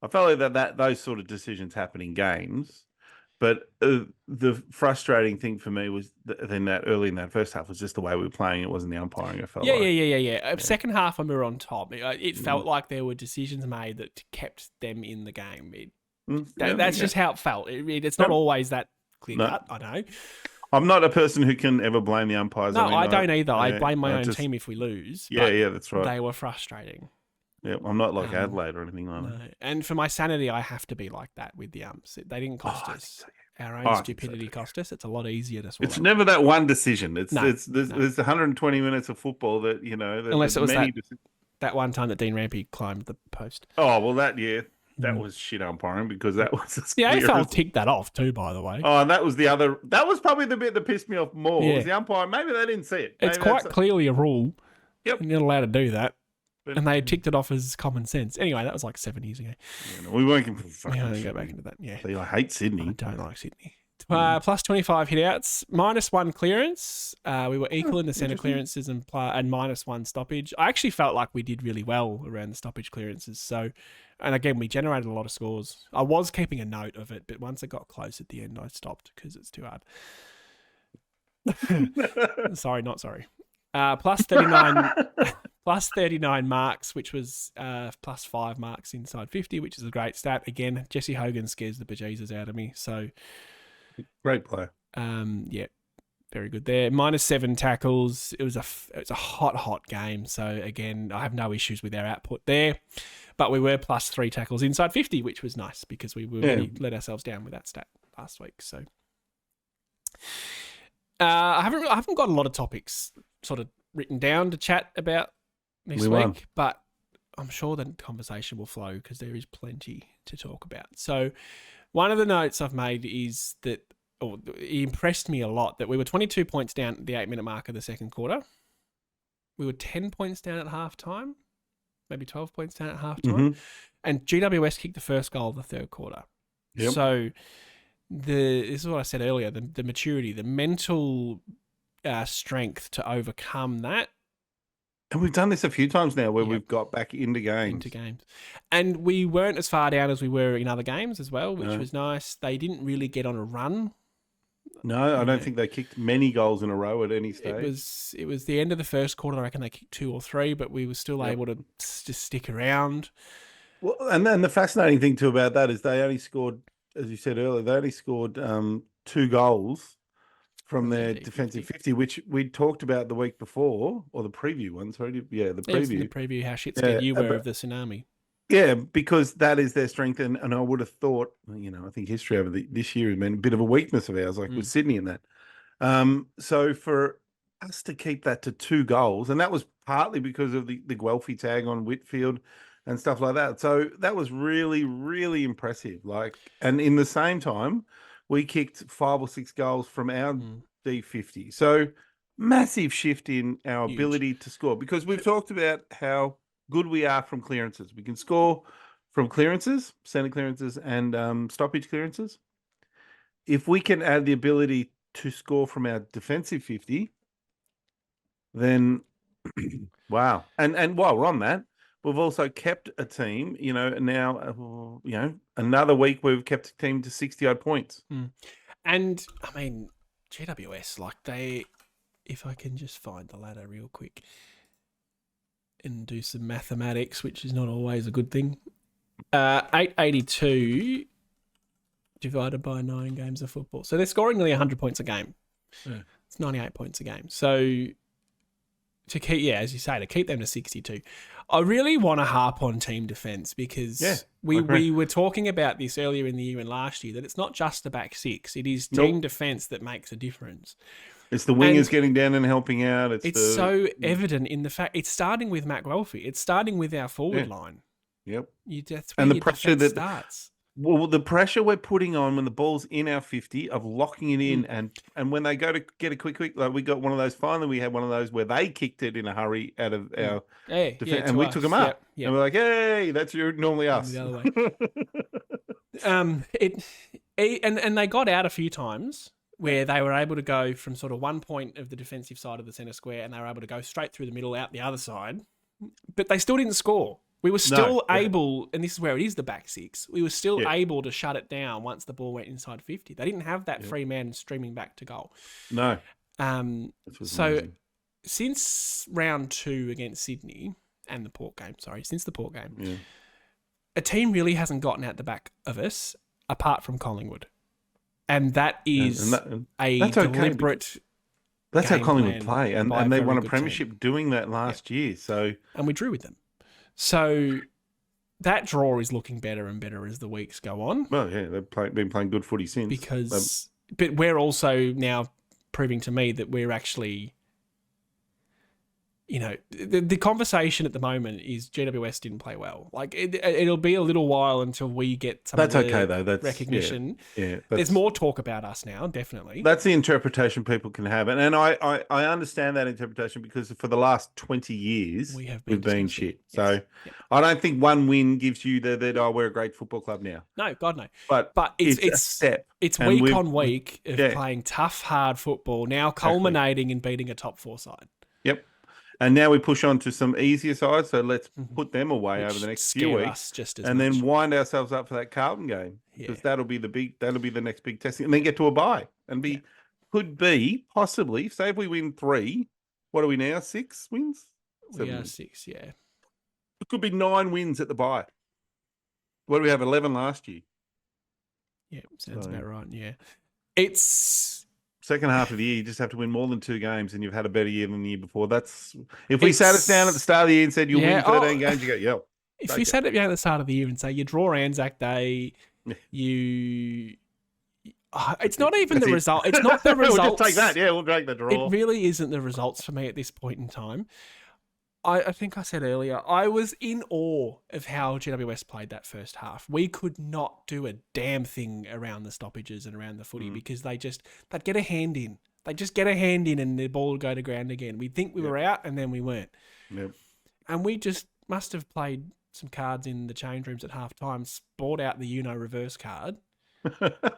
that those sort of decisions happen in games. But the frustrating thing for me was then that early in that first half was just the way we were playing. It wasn't the umpiring. I felt yeah. Second half, when we were on top, it felt like there were decisions made that kept them in the game. That's just how it felt. It's not always that clear cut. I know. I'm not a person who can ever blame the umpires. No, I don't either. I blame my own team if we lose. Yeah, that's right. They were frustrating. Yeah, I'm not like Adelaide or anything like that. And for my sanity, I have to be like that with the umps. They didn't cost us. Our own stupidity cost us. It's a lot easier to swallow. It's never that one decision. There's 120 minutes of football that, unless it was that one time that Dean Rampy climbed the post. Oh, well, that was shit umpiring because that was the AFL ticked that off too, by the way. Oh, and that was probably the bit that pissed me off more. Was the umpire. Maybe they didn't see it. It's quite clearly a rule. Yep. You're not allowed to do that. And they ticked it off as common sense. Anyway, that was like 7 years ago. Yeah, we weren't going to go back into that. Yeah. See, I hate Sydney. I don't like Sydney. +25 hitouts, -1 clearance. We were equal in the centre clearances and -1 stoppage. I actually felt like we did really well around the stoppage clearances. So, and again, we generated a lot of scores. I was keeping a note of it, but once it got close at the end, I stopped because it's too hard. Sorry, not sorry. Plus 39, plus 39 marks, which was plus 5 marks inside 50, which is a great stat. Again, Jesse Hogan scares the bejesus out of me. So, Great player. yeah, very good there. Minus 7 tackles. It was a hot game. So again, I have no issues with our output there. But we were plus 3 tackles inside 50, which was nice because we really let ourselves down with that stat last week. So I haven't got a lot of topics sort of written down to chat about this week, but I'm sure the conversation will flow because there is plenty to talk about. So one of the notes I've made is that, it impressed me a lot that we were 22 points down at the 8-minute mark of the second quarter. We were 10 points down at halftime, maybe 12 points down at halftime, and GWS kicked the first goal of the third quarter. Yep. So this is what I said earlier: the maturity, the mental strength to overcome that. And we've done this a few times now where we've got back into games. And we weren't as far down as we were in other games as well, which was nice. They didn't really get on a run. No, I don't think they kicked many goals in a row at any stage. It was the end of the first quarter. I reckon they kicked 2 or 3, but we were still able to just stick around. Well, and then the fascinating thing too about that is they only scored, as you said earlier, 2 goals from their defensive 50, which we talked about the week before, or the preview one. Sorry, the preview. The preview, how shit scared you were of the tsunami. Yeah, because that is their strength, and I would have thought, I think history over this year has been a bit of a weakness of ours, like with Sydney in that. So for us to keep that to 2 goals, and that was partly because of the Guelphy tag on Whitfield and stuff like that. So that was really, really impressive. And in the same time, we kicked 5 or 6 goals from our D50. So massive shift in our ability to score, because we've talked about how good we are from clearances. We can score from clearances, centre clearances, and stoppage clearances. If we can add the ability to score from our defensive 50, then wow. And while we're on that, we've also kept a team, now, another week we've kept a team to 60-odd points. And, I mean, GWS, if I can just find the ladder real quick and do some mathematics, which is not always a good thing. 882 divided by 9 games of football. So they're scoring nearly 100 points a game. Yeah. It's 98 points a game. So to keep, as you say, to keep them to 62. I really want to harp on team defence because we were talking about this earlier in the year and last year, that it's not just the back 6. It is team defence that makes a difference. It's the wingers getting down and helping out. It's so evident in the fact it's starting with Matt Guelphy. It's starting with our forward line. Yep. That's where the pressure that starts. Well, the pressure we're putting on when the ball's in our 50 of locking it in, and when they go to get a quick, like we got one of those. Finally, we had one of those where they kicked it in a hurry out of our defense, and we took them up. Yep. And we're like, "Hey, that's normally us." The other way. And they got out a few times where they were able to go from sort of one point of the defensive side of the centre square, and they were able to go straight through the middle out the other side, but they still didn't score. We were still able, and this is where it is the back 6, we were still able to shut it down once the ball went inside 50. They didn't have that free man streaming back to goal. No. So amazing. Since round 2 against Sydney and since the Port game, a team really hasn't gotten out the back of us apart from Collingwood. And that is that's deliberate. That's how Collingwood play, and they won a premiership doing that last year. And we drew with them. So that draw is looking better and better as the weeks go on. Well, yeah, they've been playing good footy since. But we're also now proving to me that we're actually, the conversation at the moment is GWS didn't play well. It'll be a little while until we get some recognition. There's more talk about us now, definitely. That's the interpretation people can have. And I understand that interpretation because for the last 20 years, we've been shit. Yes. So I don't think one win gives you that we're a great football club now. No, God, no. But it's a step. It's week on week of playing tough, hard football, now culminating in beating a top 4 side. Yep. And now we push on to some easier sides, so let's put them away over the next few weeks, then wind ourselves up for that Carlton game because that'll be the next big testing, and then get to a bye and be could be possibly, say if we win 3, what are we now? 6 wins? We 7 are wins. 6, yeah. It could be 9 wins at the bye. What do we have? 11 last year. Yeah, sounds So- about right, yeah. It's... Second half of the year, you just have to win more than 2 games, and you've had a better year than the year before. That's if we sat us down at the start of the year and said you'll Yeah, win 13 games, you go, yeah. If take you it. sat it down at the start of the year and say you draw Anzac Day, Yeah. you... it's not even That's the it. result. It's not the results. We'll just take that. Yeah, we'll take the draw. It really isn't the results for me at this point in time. I think I said earlier, I was in awe of how GWS played that first half. We could not do a damn thing around the stoppages and around the footy because they'd get a hand in. They'd just get a hand in and the ball would go to ground again. We'd think we were out and then we weren't. Yep. And we just must have played some cards in the change rooms at half time, brought out the reverse card,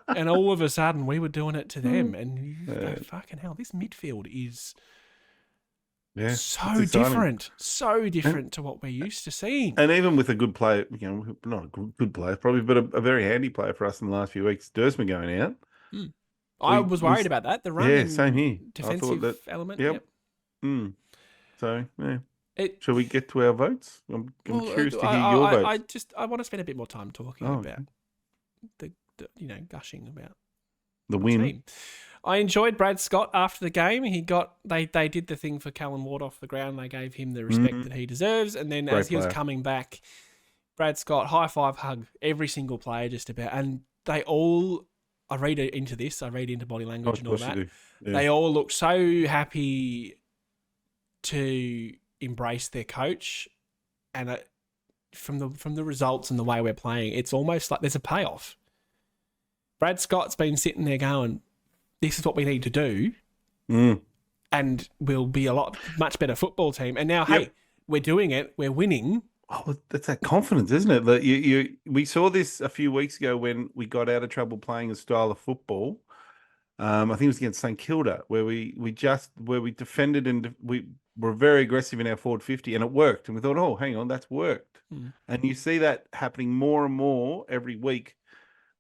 and all of a sudden we were doing it to them. And you go, fucking hell, this midfield is... Yeah, so it's exciting. different to what we're used to seeing. And even with a good player, not a good player, probably, but a very handy player for us in the last few weeks, Dursma going out. I was worried about that. The run, Yeah, and same here. defensive element. Yep. So, yeah. It, Shall we get to our votes? I'm curious to hear I, your I, votes. I want to spend a bit more time talking Oh, about the gushing about The the win. team. I enjoyed Brad Scott after the game. They did the thing for Callum Ward off the ground. They gave him the respect that he deserves. And then Great as he was player. coming back, Brad Scott, high five, hug every single player just about. And they all, I read into body language and all Of course that. you do. Yeah. They all look so happy to embrace their coach. And from the results and the way we're playing, it's almost like there's a payoff. Brad Scott's been sitting there going, this is what we need to do, and we'll be a much better football team. And now, hey, we're doing it. We're winning. Oh, that's that confidence, isn't it? That we saw this a few weeks ago when we got out of trouble playing a style of football. I think it was against St Kilda, where we defended and we were very aggressive in our forward 50, and it worked. And we thought, oh, hang on, that's worked. And you see that happening more and more every week,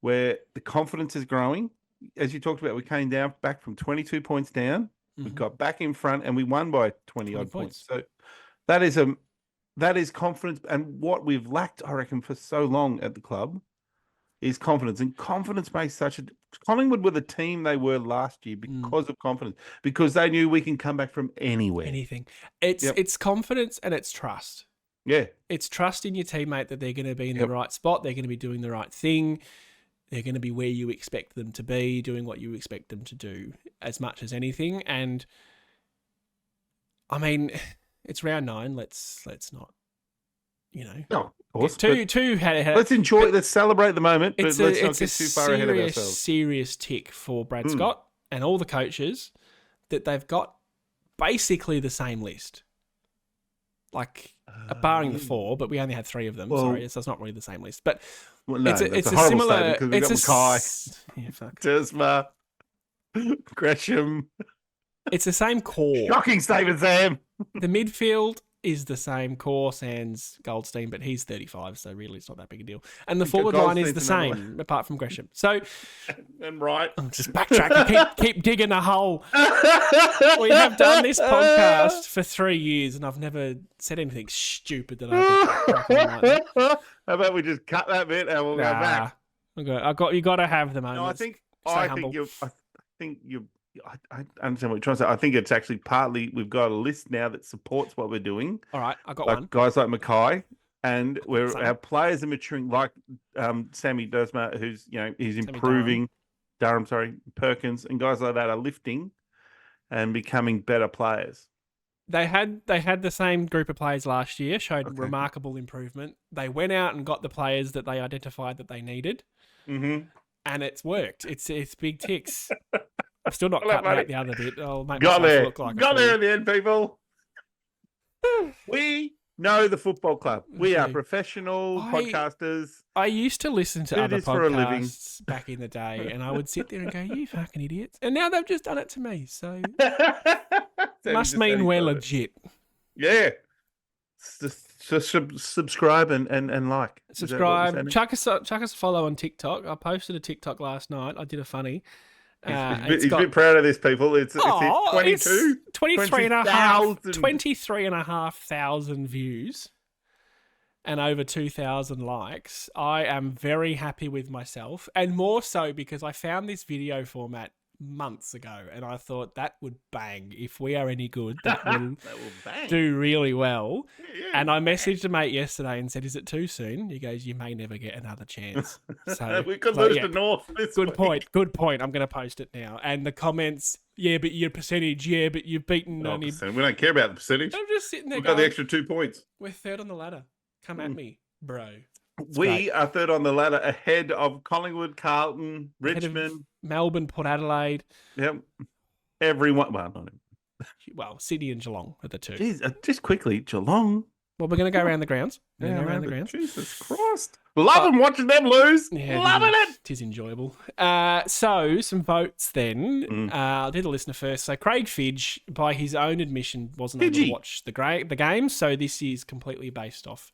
where the confidence is growing. As you talked about, we came back from 22 points down. We got back in front and we won by 20 odd points. So that is confidence. And what we've lacked, I reckon, for so long at the club is confidence. And confidence makes Collingwood were the team they were last year because of confidence, because they knew we can come back from anywhere. Anything. It's confidence and it's trust. Yeah. It's trust in your teammate that they're going to be in the right spot. They're going to be doing the right thing. They're going to be where you expect them to be, doing what you expect them to do as much as anything. And I mean, it's round 9. Let's not, No, of course. Two had Let's enjoy. Let's celebrate the moment, but it's let's a not get too far ahead of ourselves. Serious tick for Brad Scott and all the coaches that they've got basically the same list. Like, barring the 4, but we only had 3 of them. Sorry, so it's not really the same list. But Well, no, it's a that's a horrible similar. statement because we've got Mackay, Yeah, fuck. Dursma, Gresham. It's the same core. Shocking statement, Sam. The midfield is the same core, sans Goldstein, but he's 35, so really it's not that big a deal. And the forward line is the Goldstein's same, apart from Gresham. So And right. I'm just backtracking, keep digging a hole. We have done this podcast for 3 years, and I've never said anything stupid that I can like that. How about we just cut that bit and we'll go back? You got to have the moments. No, I think humble. I understand what you're trying to say. I think it's actually partly we've got a list now that supports what we're doing. All right, I got Like one. guys like Mackay, and Same. our players are maturing. Like Sammy Dursma, who's he's Sammy improving. Perkins, and guys like that are lifting and becoming better players. They had the same group of players last year, showed remarkable improvement. They went out and got the players that they identified that they needed, and it's worked. It's big ticks. I'm still not cutting out the other bit. I'll make Got myself there. look like Got a fool. there in the end, people. We know the football club. We are do. professional I- podcasters. I used to listen to Do other this for a living. podcasts back in the day, and I would sit there and go, "You fucking idiots!" And now they've just done it to me, so must mean we're legit. Yeah. Subscribe and like. Is that what we're Subscribe, saying? chuck us a follow on TikTok. I posted a TikTok last night. I did a funny. He's a bit proud of this, people. It's 22? It's 20,000. 23,500 views and over 2,000 likes. I am very happy with myself, and more so because I found this video format months ago, and I thought that would bang. If we are any good, that will bang. do really well. Yeah. And I messaged a mate yesterday and said, "Is it too soon?" He goes, "You may never get another chance." So we could lose to North this Good week. point. Good point. I'm going to post it now. And the comments, yeah, but your percentage, yeah, but you've beaten only. We don't care about the percentage. I'm just sitting there We've got going, the extra 2 points. we're third on the ladder. Come at me, bro. We are third on the ladder, ahead of Collingwood, Carlton, Ahead of Richmond. Melbourne, Port Adelaide. Yep. Everyone. Well, not even. Well, Sydney and Geelong are the two. Jeez, just quickly, Geelong. Well, we're going to go around the grounds. We're going to go around the grounds. Jesus Christ. Loving watching them lose. Yeah, Loving it. Tis enjoyable. So, some votes then. I'll do the listener first. So, Craig Fidge, by his own admission, wasn't able to watch the game. So, this is completely based off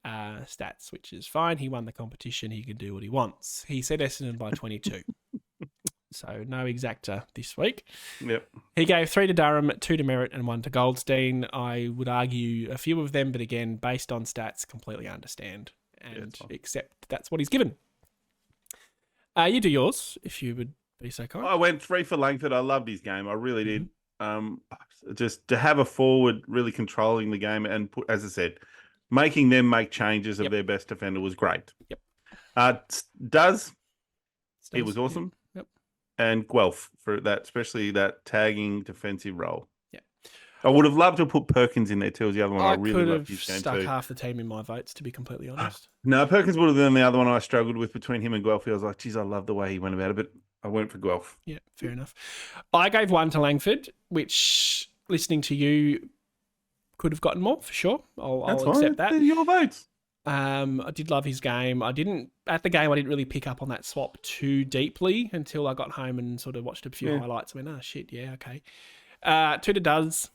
stats, which is fine. He won the competition. He can do what he wants. He said Essendon by 22. So, no exacta this week. Yep. He gave 3 to Durham, 2 to Merritt, and 1 to Goldstein. I would argue a few of them, but again, based on stats, completely understand and accept that's what he's given. You do yours, if you would be so kind. I went 3 for Langford. I loved his game. I really did. Just to have a forward really controlling the game and, as I said, making them make changes of their best defender was great. Yep. He was awesome. Yep. And Guelph for that, especially that tagging defensive role. Yeah. I would have loved to put Perkins in there too as the other one. I really could loved have his game stuck too. half the team in my votes, to be completely honest. No, Perkins would have been the other one I struggled with between him and Guelph. I was like, geez, I love the way he went about it, but I went for Guelph. Yeah, fair enough. I gave 1 to Langford, which, listening to you, could have gotten more for sure. I'll accept that. They're your votes. I did love his game. I didn't really pick up on that swap too deeply until I got home and sort of watched a few highlights. I went, oh shit, yeah, okay. 2 to Does.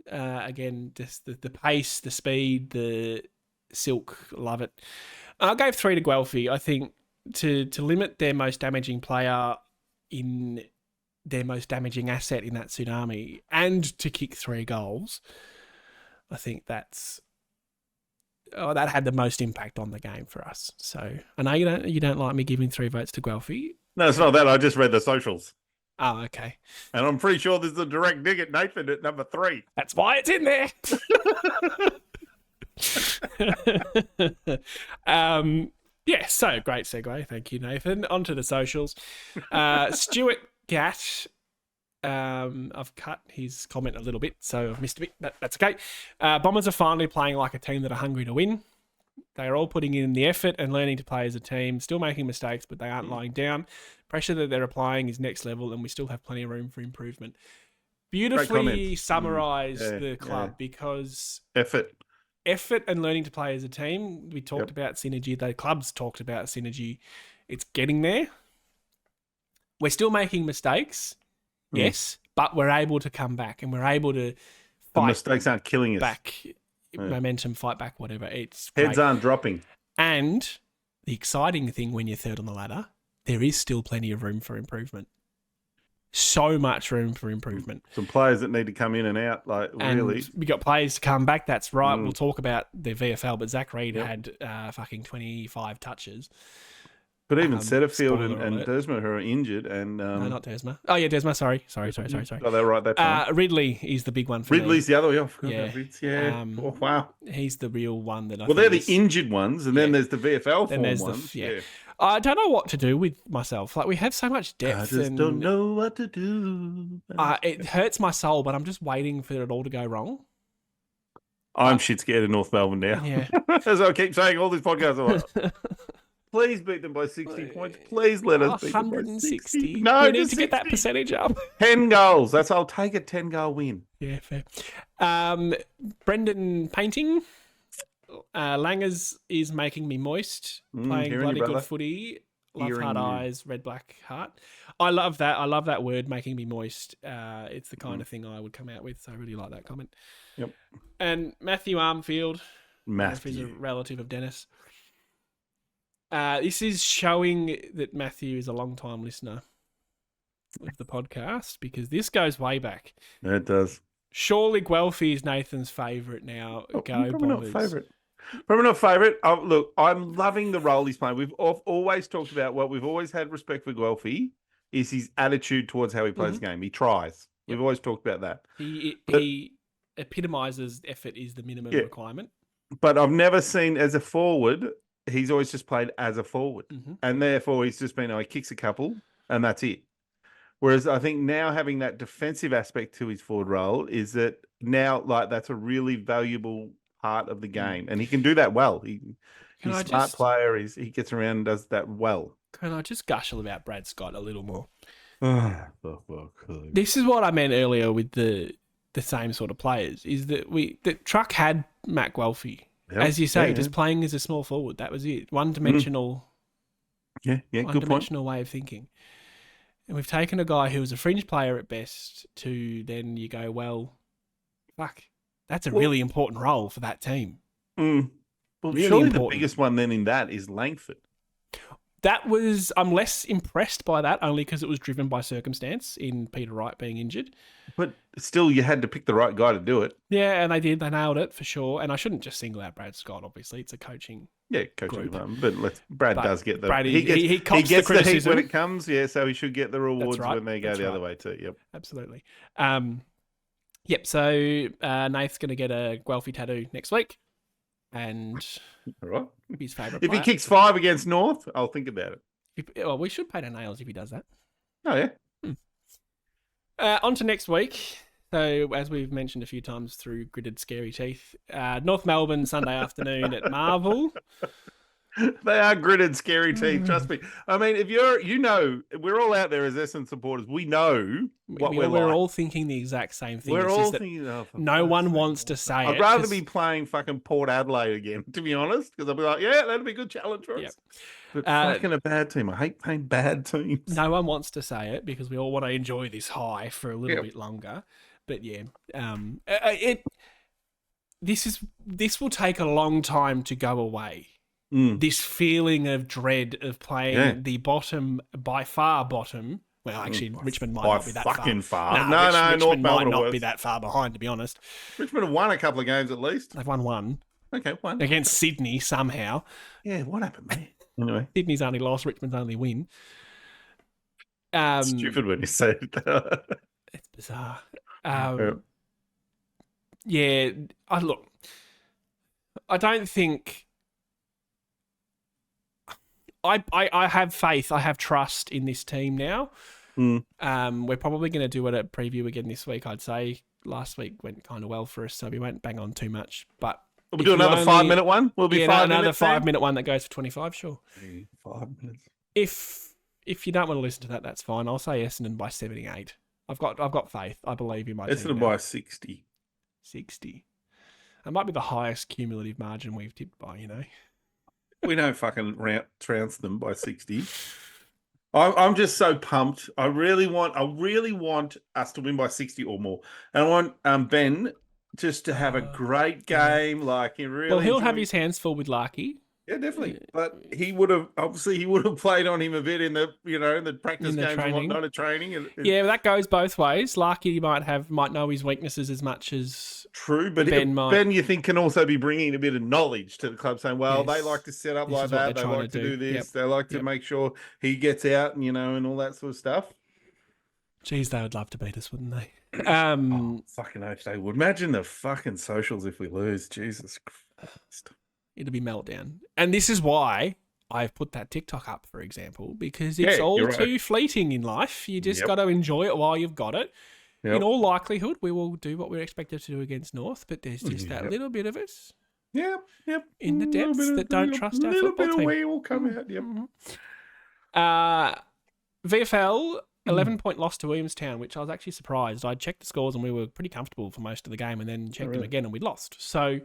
Again, just the pace, the speed, the silk, love it. I gave 3 to Guelphy. I think to limit their most damaging player in their most damaging asset in that tsunami and to kick 3 goals, I think that had the most impact on the game for us. So I know you don't like me giving 3 votes to Guelphy. No, it's not that. I just read the socials. Oh, okay. And I'm pretty sure there's a direct dig at Nathan at number 3. That's why it's in there. So great segue. Thank you, Nathan. On to the socials. Stuart Gatt. I've cut his comment a little bit, so I've missed a bit, but that's okay. Bombers are finally playing like a team that are hungry to win. They are all putting in the effort and learning to play as a team, still making mistakes, but they aren't lying down. Pressure that they're applying is next level, and we still have plenty of room for improvement. Beautifully summarised the club because effort and learning to play as a team. We talked about synergy. The club's talked about synergy. It's getting there. We're still making mistakes. Yes, but we're able to come back and we're able to fight. The mistakes aren't killing us. Back, momentum, fight back, whatever. It's Heads great. aren't dropping. And the exciting thing when you're third on the ladder, there is still plenty of room for improvement. So much room for improvement. Some players that need to come in and out, really. We got players to come back. That's right. We'll talk about the VFL, but Zach Reid had fucking 25 touches. But even Setterfield and alert. Dersma who are injured and... no, not Desma. Oh, yeah, Desma. Sorry. Got that right that time. Ridley is the big one for Ridley's me. the other one. Yeah. Wow. He's the real one that I think they're the injured ones, and then there's the VFL form ones. I don't know what to do with myself. Like, we have so much depth. I just don't know what to do. It hurts my soul, but I'm just waiting for it all to go wrong. I'm shit scared of North Melbourne now. Yeah. As I keep saying, all these podcasts are please beat them by 60 points. Please let us beat them by 60. No, we need to get that percentage up. 10 goals. I'll take a 10-goal win. Yeah, fair. Brendan Painting. Langers is making me moist. Playing bloody good footy. Love hard eyes, red, black heart. I love that. I love that word, making me moist. It's the kind of thing I would come out with. So I really like that comment. Yep. And Matthew Armfield. If he's a relative of Dennis. This is showing that Matthew is a long-time listener. of the podcast because this goes way back. It does. Surely Guelphy is Nathan's favourite now. Go Probably Bombers. not favourite. Probably not favourite. Oh, look, I'm loving the role he's playing. We've always talked about what we've always had respect for Guelphy is his attitude towards how he plays the game. He tries. We've always talked about that. He epitomises effort is the minimum requirement. But I've never seen as a forward, he's always just played as a forward. And therefore he's just been, he kicks a couple and that's it. Whereas I think now having that defensive aspect to his forward role is that now like that's a really valuable part of the game. And he can do that well. He's a smart player. He gets around and does that well. Can I just gush about Brad Scott a little more? Cool. This is what I meant earlier with the same sort of players, is that Truck had Matt Guelphy. Yep. As you say, just playing as a small forward. That was it. One-dimensional. Good point. One-dimensional way of thinking. And we've taken a guy who was a fringe player at best to then you go, well, fuck, that's a really important role for that team. Well, really surely important. The biggest one then in that is Langford. I'm less impressed by that only because it was driven by circumstance in Peter Wright being injured. But still, you had to pick the right guy to do it. Yeah, and they did. They nailed it for sure. And I shouldn't just single out Brad Scott, obviously. It's a coaching group. But Brad does get the... he gets the criticism the heat when it comes, so he should get the rewards when they go the other way too. Yep. Absolutely. So Nath's going to get a Guelphy tattoo next week. And all right. His favourite If he kicks 5 against North, I'll think about it. We should paint our nails if he does that. Oh, yeah. On to next week. So, as we've mentioned a few times through Gritted Scary Teeth, North Melbourne, Sunday afternoon at Marvel. They are gritted, scary teeth. Trust me. I mean, if we're all out there as Essendon supporters. We know what we're like. all thinking the exact same thing. We're all thinking. No one wants to say it. I'd rather be playing fucking Port Adelaide again, to be honest, because I'll be like, yeah, that'd be a good challenge for us. But fucking a bad team. I hate playing bad teams. No one wants to say it because we all want to enjoy this high for a little bit longer. But this will take a long time to go away. This feeling of dread of playing the bottom, by far bottom. Well, actually, Richmond might not be that far. No, Richmond might not be that far behind, to be honest. Richmond have won a couple of games at least. They've won one. Okay, one. Against Sydney somehow. Yeah, what happened, mate? Anyway. Sydney's only loss, Richmond's only win. Stupid when you say it. It's bizarre. I don't think... I have faith. I have trust in this team now. We're probably going to do it at preview again this week. I'd say last week went kind of well for us, so we won't bang on too much. But we'll do another 5-minute one. We'll be 5 minutes. Another 5-minute one that goes for 25. Sure. 5 minutes. If you don't want to listen to that, that's fine. I'll say Essendon by 78. I've got faith. I believe in my team. Essendon by 60. 60. It might be the highest cumulative margin we've tipped by. We don't fucking trounce them by 60. I'm just so pumped. I really want us to win by 60 or more. And I want Ben just to have a great game. He'll have his hands full with Larky. Yeah, definitely. But he would have played on him a bit in the practice games and whatnot of training. Yeah, that goes both ways. Larky might know his weaknesses as much as true, but Ben, you think, can also be bringing a bit of knowledge to the club, saying, "Well, they like to set up like that. They like to do this. Yep. They like to make sure he gets out, and all that sort of stuff." Geez, they would love to beat us, wouldn't they? Fucking oath they would. Imagine the fucking socials if we lose. Jesus Christ. It'll be meltdown. And this is why I've put that TikTok up, for example, because it's all too fleeting in life. You just got to enjoy it while you've got it. Yep. In all likelihood, we will do what we're expected to do against North, but there's just that little bit of us in the depths that don't trust our football team. A little bit of we will come out, VFL, 11-point loss to Williamstown, which I was actually surprised. I checked the scores and we were pretty comfortable for most of the game and then checked them again and we lost. So...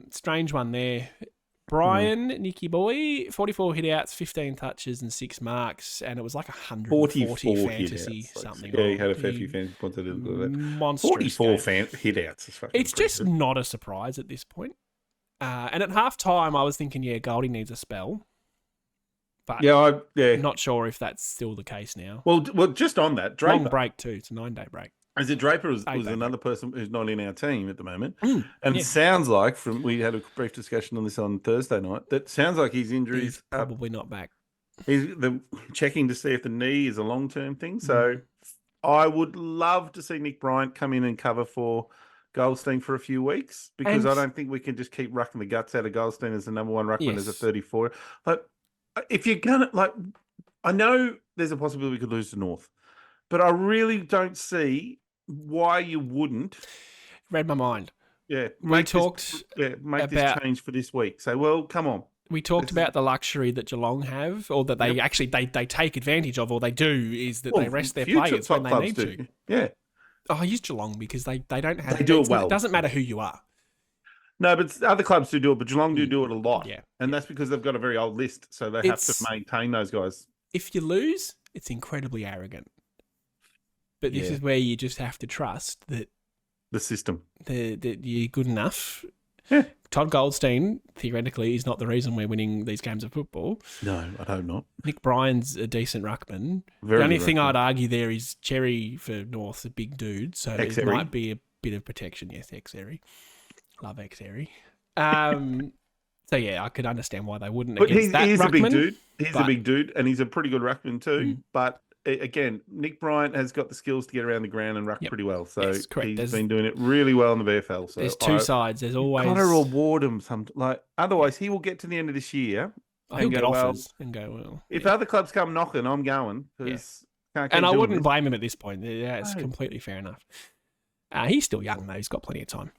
strange one there. Brian, Nicky Boy, 44 hit-outs, 15 touches and 6 marks, and it was like 140 fantasy something. Yeah, he had a fair few fantasy points. Monstrous 44 hit-outs. It's just not a surprise at this point. And at half-time, I was thinking, Goldie needs a spell. but yeah. not sure if that's still the case now. Well, just on that, Draper. Long break too. It's a 9-day break. Is it Draper was 8-day another person who's not in our team at the moment? Mm, And yeah. it sounds like, we had a brief discussion on this on Thursday night, that sounds like his injuries He's probably not back. He's checking to see if the knee is a long-term thing. So I would love to see Nick Bryant come in and cover for Goldstein for a few weeks, because I don't think we can just keep rucking the guts out of Goldstein as the number one ruckman as a 34. Like, if you're gonna, like, I know there's a possibility we could lose to North, but I really don't see why you wouldn't. Read my mind. Yeah, make this change for this week. So, well, come on. We talked about the luxury that Geelong have, or that they actually they take advantage of, or they do, is that they rest their players when they need to. Yeah. Oh, I use Geelong because they don't have. They do it well. It doesn't matter who you are. No, but other clubs do it, but Geelong do it a lot. Yeah. And that's because they've got a very old list, so they have to maintain those guys. If you lose, it's incredibly arrogant. But this is where you just have to trust that the system, that you're good enough. Yeah. Todd Goldstein, theoretically, is not the reason we're winning these games of football. No, I hope not. Nick Bryan's a decent ruckman. The only thing I'd argue there is Cherry for North, a big dude, so it might be a bit of protection. Yes, ex-Airy. Love ex-Airy. So, yeah, I could understand why they wouldn't against that he's ruckman. A big dude. He's a big dude, and he's a pretty good ruckman too. But again, Nick Bryant has got the skills to get around the ground and ruck pretty well. So he's been doing it really well in the VFL. So there's two sides. There's always got to reward him. Otherwise, he will get to the end of this year and get offers and go, well, if other clubs come knocking, I'm going. And I wouldn't blame him at this point. Yeah, it's completely fair enough. He's still young though. He's got plenty of time.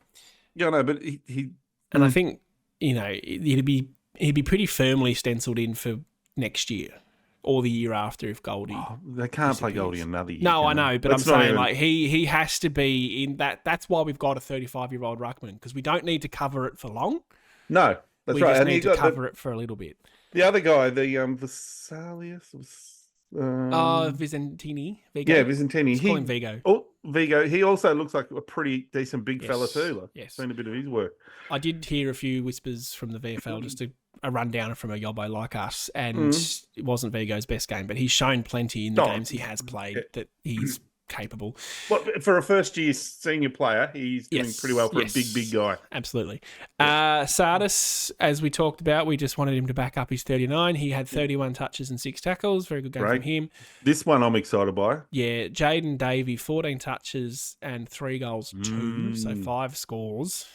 Yeah, no, but he and I think he'd be pretty firmly stenciled in for next year. Or the year after if Goldie. They can't play Goldie another year. No, I know, but I'm saying like he has to be in that. That's why we've got a 35-year-old ruckman, because we don't need to cover it for long. No, that's we right. Just need to cover it for a little bit. The other guy, the Vesalius was. Vicentini. Vigo. Yeah, Vicentini. Call him Vigo. Oh, Vigo. He also looks like a pretty decent big fella too. Yes. Seen a bit of his work. I did hear a few whispers from the VFL, just a rundown from a yobbo like us, and it wasn't Vigo's best game, but he's shown plenty in the games he has played that he's capable. Well, for a first-year senior player, he's doing pretty well for a big guy. Absolutely. Sardis, as we talked about, we just wanted him to back up his 39. He had 31 touches and 6 tackles. Very good game from him. This one I'm excited by. Yeah, Jaden Davey, 14 touches and 3 goals too, so 5 scores.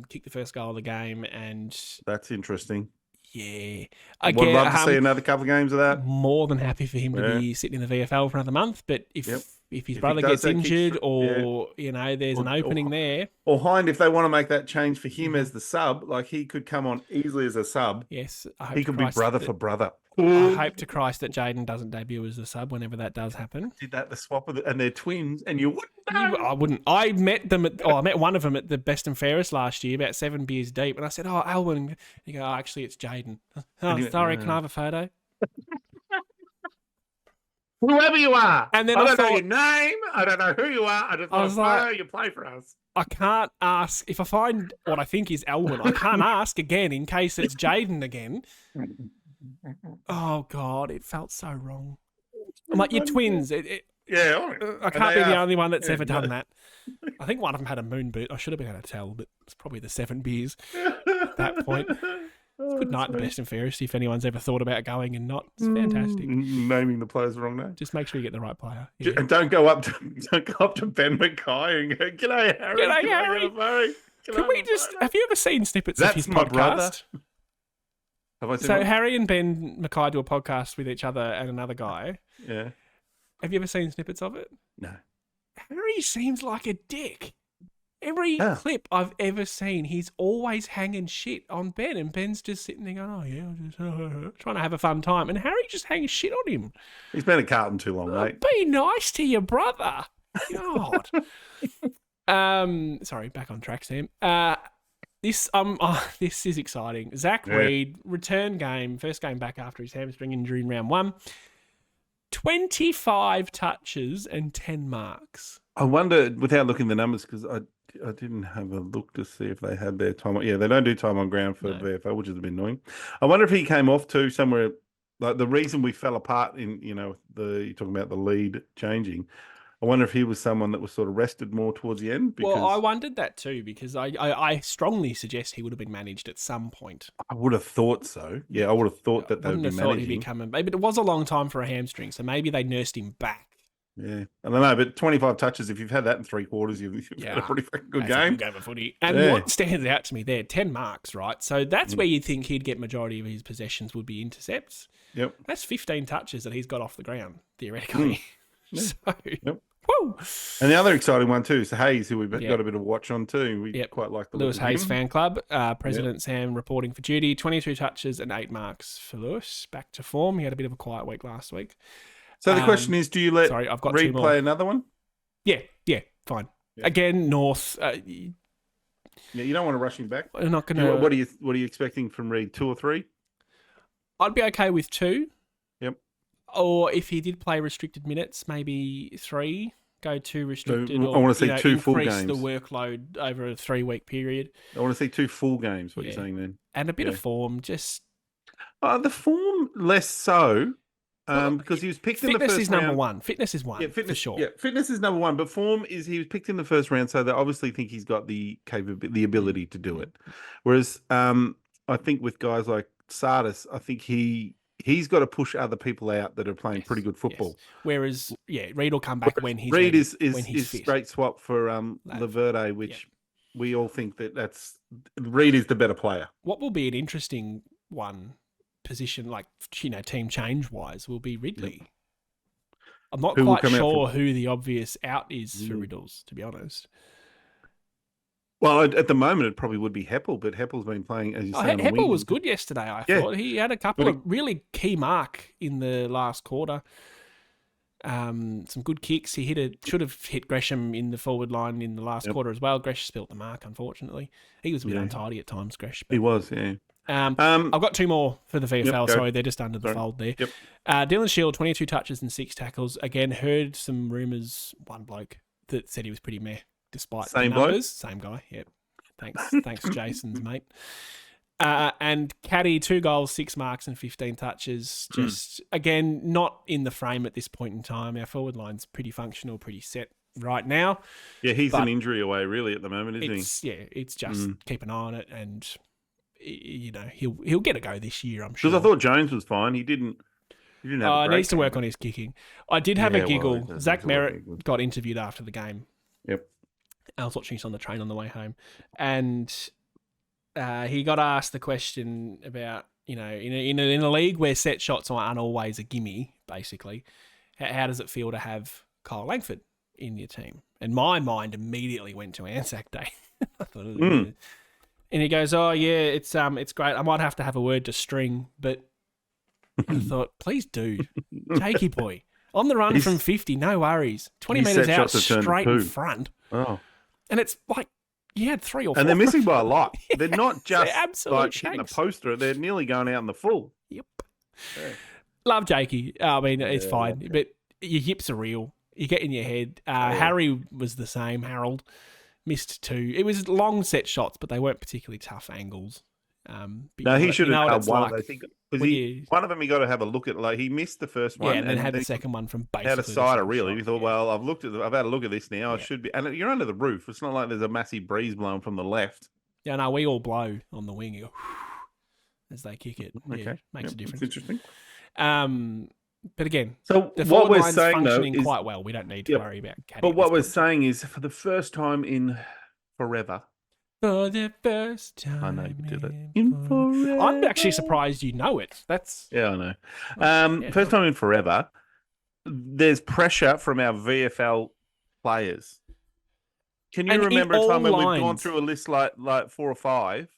Kicked the first goal of the game, and that's interesting. Yeah. Would love to see another couple of games of that. More than happy for him to be sitting in the VFL for another month, but if his brother gets injured or, there's an opening there. Or Hind, if they want to make that change for him as the sub, like he could come on easily as a sub. Yes. He could be brother for brother. I hope to Christ that Jaden doesn't debut as a sub whenever that does happen. Did that, the swap of and they're twins, and you wouldn't know. I wouldn't. I met them I met one of them at the Best and Fairest last year, about 7 beers deep, and I said, "Oh, Alwyn." And you go, "Oh, actually, it's Jaden." "Oh, sorry, can I have a photo?" Whoever you are. And then I don't know your name. I don't know who you are. I just want to know you play for us. I can't ask. If I find what I think is Alwyn, I can't ask again in case it's Jaden again. Oh, God, it felt so wrong. I'm like, you're twins. I can't be the only one that's ever done that. I think one of them had a moon boot. I should have been able to tell, but it's probably the 7 beers at that point. It's good night in the Best and Fairest if anyone's ever thought about going and not. It's fantastic. Naming the players the wrong name. Just make sure you get the right player. Yeah. And don't go up to Ben Mackay and go, "G'day, Harry. G'day, Harry. Can we just... Have you ever seen snippets of his podcast? Brother. Have I seen one? Harry and Ben Mackay do a podcast with each other and another guy. Yeah. Have you ever seen snippets of it? No. Harry seems like a dick. Every clip I've ever seen, he's always hanging shit on Ben, and Ben's just sitting there going, "Oh yeah, I'm just trying to have a fun time," and Harry just hangs shit on him. He's been at Carlton too long, mate. Be nice to your brother. God. Sorry, back on track, Sam. This is exciting. Zach Reed, return game, first game back after his hamstring injury in round 1. 25 touches and 10 marks. I wonder, without looking at the numbers, because I didn't have a look to see if they had their time. Yeah, they don't do time on ground for VFL, which is a bit annoying. I wonder if he came off too somewhere like the reason we fell apart in, you're talking about the lead changing. I wonder if he was someone that was sort of rested more towards the end, because Well, I wondered that too, because I strongly suggest he would have been managed at some point. I would have thought so. Yeah, I would have thought that they would Wouldn't be have thought he'd be managing. coming, but it was a long time for a hamstring, so maybe they nursed him back. Yeah, I don't know, but 25 touches, if you've had that in 3 quarters, you've had a pretty fucking good That's a game. good game of footy. And Yeah. what stands out to me there, 10 marks, right? So that's where you'd think he'd get majority of his possessions would be intercepts. Yep. That's 15 touches that he's got off the ground, theoretically. So, Yep. woo! And the other exciting one too is Hayes, who we've Yep. got a bit of watch on too. We Yep. quite like the Lewis look of Hayes him. fan club, President Sam reporting for duty, 22 touches and 8 marks for Lewis. Back to form. He had a bit of a quiet week last week. So the question is, do you let sorry, I've got Reed 2 more. play another one? Yeah, fine. Yeah. Again, North. Yeah, you don't want to rush him back. We're not going to. What are you expecting from Reed? 2 or 3? I'd be okay with 2. Yep. Or if he did play restricted minutes, maybe 3. Go 2 restricted. I or, want to see 2 full increase games. the workload over a 3-week period. I want to see 2 full games. What Yeah. you're saying then? And a bit Yeah. of form. Just The form less so, because he was picked in the fitness first is round. number 1. Fitness is 1. Yeah, fitness for sure. Yeah, fitness is number 1, but form is he was picked in the first round, so they obviously think he's got the the ability to do it. Whereas, I think with guys like Sardis, I think he's got to push other people out that are playing Yes, pretty good football. yes. Whereas, Reed will come back when he's Reed ready, is when he's fit. straight swap for Laverde, which we all think that's Reed is the better player. What will be an interesting one position, like team change wise, will be Ridley. I'm not Who will quite come out sure who the obvious out is for Riddles, to be honest. Well, at the moment, it probably would be Heppel, but Heppel's been playing, as you say, on the Heppel wing. was good yesterday, I Yeah. thought. He had a couple But of really key mark in the last quarter. Some good kicks. He should have hit Gresham in the forward line in the last quarter as well. Gresh spilt the mark, unfortunately. He was a bit untidy at times, Gresh. He was, yeah. I've got 2 more for the VFL. go. Sorry, they're just under the fold there. Yep. Dylan Shield, 22 touches and 6 tackles. Again, heard some rumours. One bloke that said he was pretty meh, despite Same the bloke? numbers. Same guy. Yep. Thanks, Jason's mate. And Caddy, 2 goals, 6 marks, and 15 touches. Just again, not in the frame at this point in time. Our forward line's pretty functional, pretty set right now. Yeah, he's But an injury away, really, at the moment, isn't he? It's just keep an eye on it, and he'll get a go this year, I'm sure. Because I thought Jones was fine. He didn't have a great needs to game. work on his kicking. I did have Yeah, a well, giggle. he does. Zach He's always Merritt very good. got interviewed after the game. Yep. I was watching this on the train on the way home, and he got asked the question about, in a league where set shots aren't always a gimme, basically, how does it feel to have Kyle Langford in your team? And my mind immediately went to Anzac Day. I thought, and he goes, "Oh yeah, it's great. I might have to have a word to String, but." I thought, please do, Jakey boy, on the run from 50, no worries. 20 his metres set out, shots have turned straight in poo. front. Oh. And it's like, you had 3 or 4. And they're missing by a lot. They're not they're just absolute like hitting the shanks. poster. They're nearly going out in the full. Yep. Yeah. Love Jakey. I mean, it's fine, but your hips are real. You get in your head. Harry was the same. Harold missed 2. It was long set shots, but they weren't particularly tough angles. No, he should have had one. Like I think because one of them, he got to have a look at. Like he missed the first one, and then had the second one from basically had a the cider. same Really, shot. he thought, Yeah. well, I've had a look at this now. I should be, and you're under the roof. It's not like there's a massive breeze blowing from the left. Yeah, no, we all blow on the wing. You go, as they kick it. Yeah, Okay, makes a Yep, difference. It's interesting. But again, So the what forward we're line's saying though functioning is, quite well. We don't need to Yep. worry about Caddy. but at what this we're point. saying is, for the first time in forever, For the first time. I know you do that. in forever. I'm actually surprised you know it. That's Yeah, I know. First time in forever, there's pressure from our VFL players. Can you And in remember a time when all we've gone lines. through a list like 4 or 5?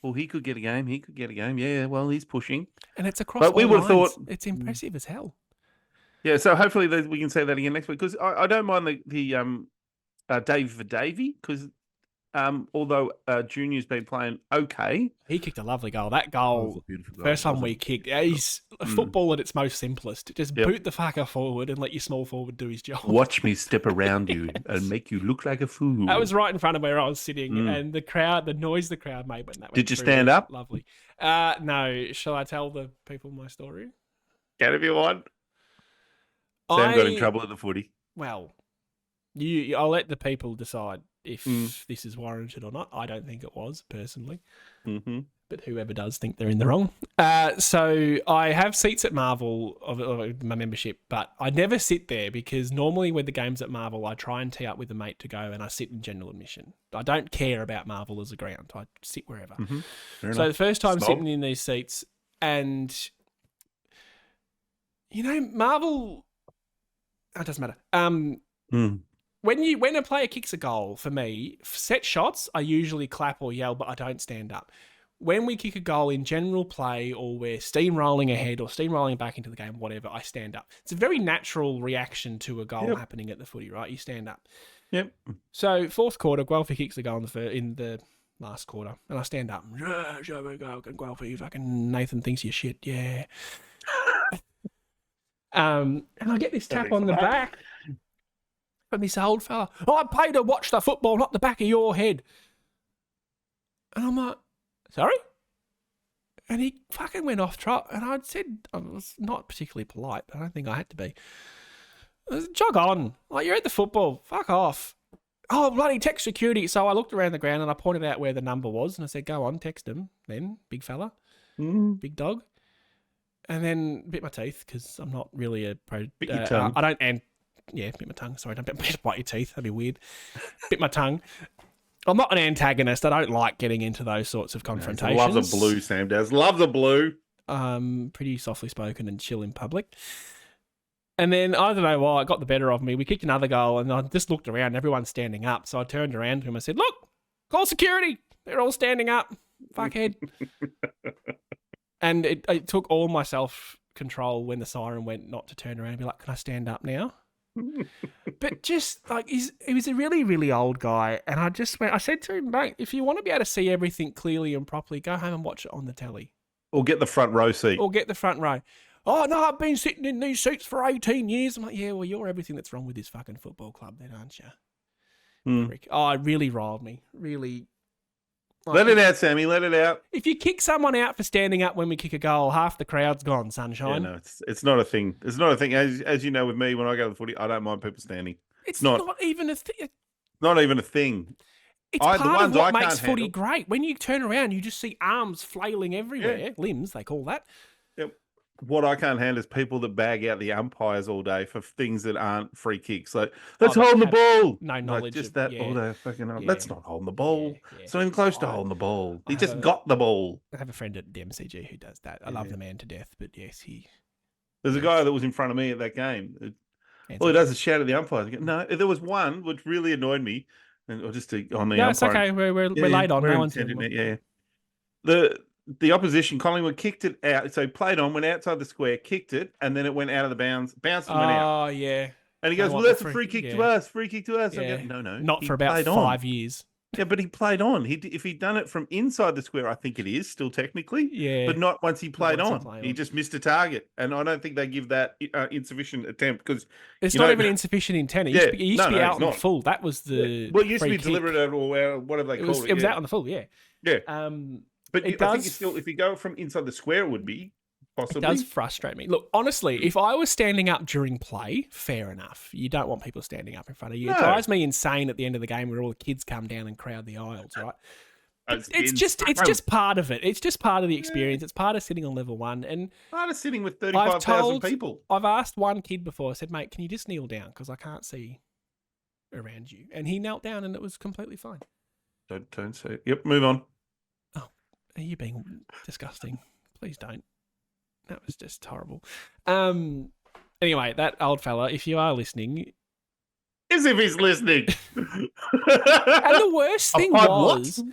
Well, he could get a game. He could get a game. Yeah, well, he's pushing. and it's across. But we all would've lines. thought- It's impressive as hell. Yeah, so hopefully we can say that again next week, because I don't mind the Davey for Davey, because although Junior's been playing okay. He kicked a lovely goal. That That goal, was a beautiful goal, first time wasn't we it? kicked. He's football at its most simplest. Just Yep. boot the fucker forward and let your small forward do his job. Watch me step around you and make you look like a fool. That was right in front of where I was sitting, and the noise the crowd made when that went Did you through stand was up? Lovely. No. Shall I tell the people my story? Can if you want. Sam got in trouble at the footy. Well, I'll let the people decide if this is warranted or not. I don't think it was, personally. Mm-hmm. But whoever does think they're in the wrong. So I have seats at Marvel of my membership, but I never sit there because normally with the games at Marvel, I try and tee up with a mate to go and I sit in general admission. I don't care about Marvel as a ground. I sit wherever. Mm-hmm. So the first time sitting in these seats and, Marvel... Oh, it doesn't matter. When a player kicks a goal, for me, set shots, I usually clap or yell, but I don't stand up. When we kick a goal in general play or we're steamrolling ahead or steamrolling back into the game, whatever, I stand up. It's a very natural reaction to a goal happening at the footy, right? You stand up. Yep. So fourth quarter, Guelphy kicks the goal in the last quarter, and I stand up. Guelphy, fucking Nathan thinks you're shit, yeah. And I get this tap on the back from this old fella. I pay to watch the football, not the back of your head. And I'm like, sorry? And he fucking went off trot. And I'd said, I was not particularly polite, but I don't think I had to be. Jog on. Like, you're at the football. Fuck off. Oh, bloody text security. So I looked around the ground and I pointed out where the number was. And I said, go on, text him then, big fella, big dog. And then bit my teeth because I'm not really a pro. Bit your tongue. I don't, and yeah, bit my tongue. Sorry, don't bite your teeth. That'd be weird. Bit my tongue. I'm not an antagonist. I don't like getting into those sorts of confrontations. Loves a blue, Sam does. Loves a blue. Pretty softly spoken and chill in public. And then, I don't know why, it got the better of me. We kicked another goal and I just looked around. Everyone's standing up. So I turned around to him and said, look, call security. They're all standing up. Fuckhead. And it took all my self-control when the siren went not to turn around and be like, can I stand up now? But just like, he was a really, really old guy. And I said to him, mate, if you want to be able to see everything clearly and properly, go home and watch it on the telly. Or get the front row seat. Oh, no, I've been sitting in these seats for 18 years. I'm like, yeah, well, you're everything that's wrong with this fucking football club then, aren't you? Oh, it really riled me. Really. Like, let it out, Sammy. Let it out. If you kick someone out for standing up when we kick a goal, half the crowd's gone, sunshine. Yeah, no, it's not a thing. It's not a thing. As you know, with me, when I go to the footy, I don't mind people standing. It's not even a thing. Not even a thing. It's part of what makes footy great. When you turn around, you just see arms flailing everywhere. Yeah. Limbs, they call that. Yep. What I can't handle is people that bag out the umpires all day for things that aren't free kicks. Like, that's holding the ball. No knowledge. Just that all day. That's not holding the ball. Yeah. It's not even close to holding the ball. He just got the ball. I have a friend at the MCG who does that. I love the man to death, but yes, There's a guy that was in front of me at that game. All he does is shout at the umpires. No, there was one which really annoyed me. On the umpire. No, it's okay. We're late on. No one's The opposition, Collingwood, kicked it out. So he played on, went outside the square, kicked it, and then it went out of the bounds, bounced and went out. Oh, yeah. And he goes, well, that's a free kick to us. Free kick to us. Yeah. I go, no. Not for about 5 years. Yeah, but he played on. If he'd done it from inside the square, I think it is still technically. Yeah. But not once he played on. He just missed a target. And I don't think they give that insufficient attempt because it's not even insufficient intent. It used to be out on the full. That was the Well, it used to be delivered or whatever they called it. It was out on the full, yeah. Yeah. But I think it's still, if you go from inside the square, it would be possibly. It does frustrate me. Look, honestly, if I was standing up during play, fair enough. You don't want people standing up in front of you. No. It drives me insane at the end of the game where all the kids come down and crowd the aisles, right? It's just part of it. It's just part of the experience. It's part of sitting on level one. And part of sitting with 35,000 people. I've asked one kid before, I said, mate, can you just kneel down? Because I can't see around you. And he knelt down and it was completely fine. Don't say it. Yep, move on. Are you being disgusting? Please don't. That was just horrible. Anyway, that old fella, if you are listening... As if he's listening. And the worst thing was,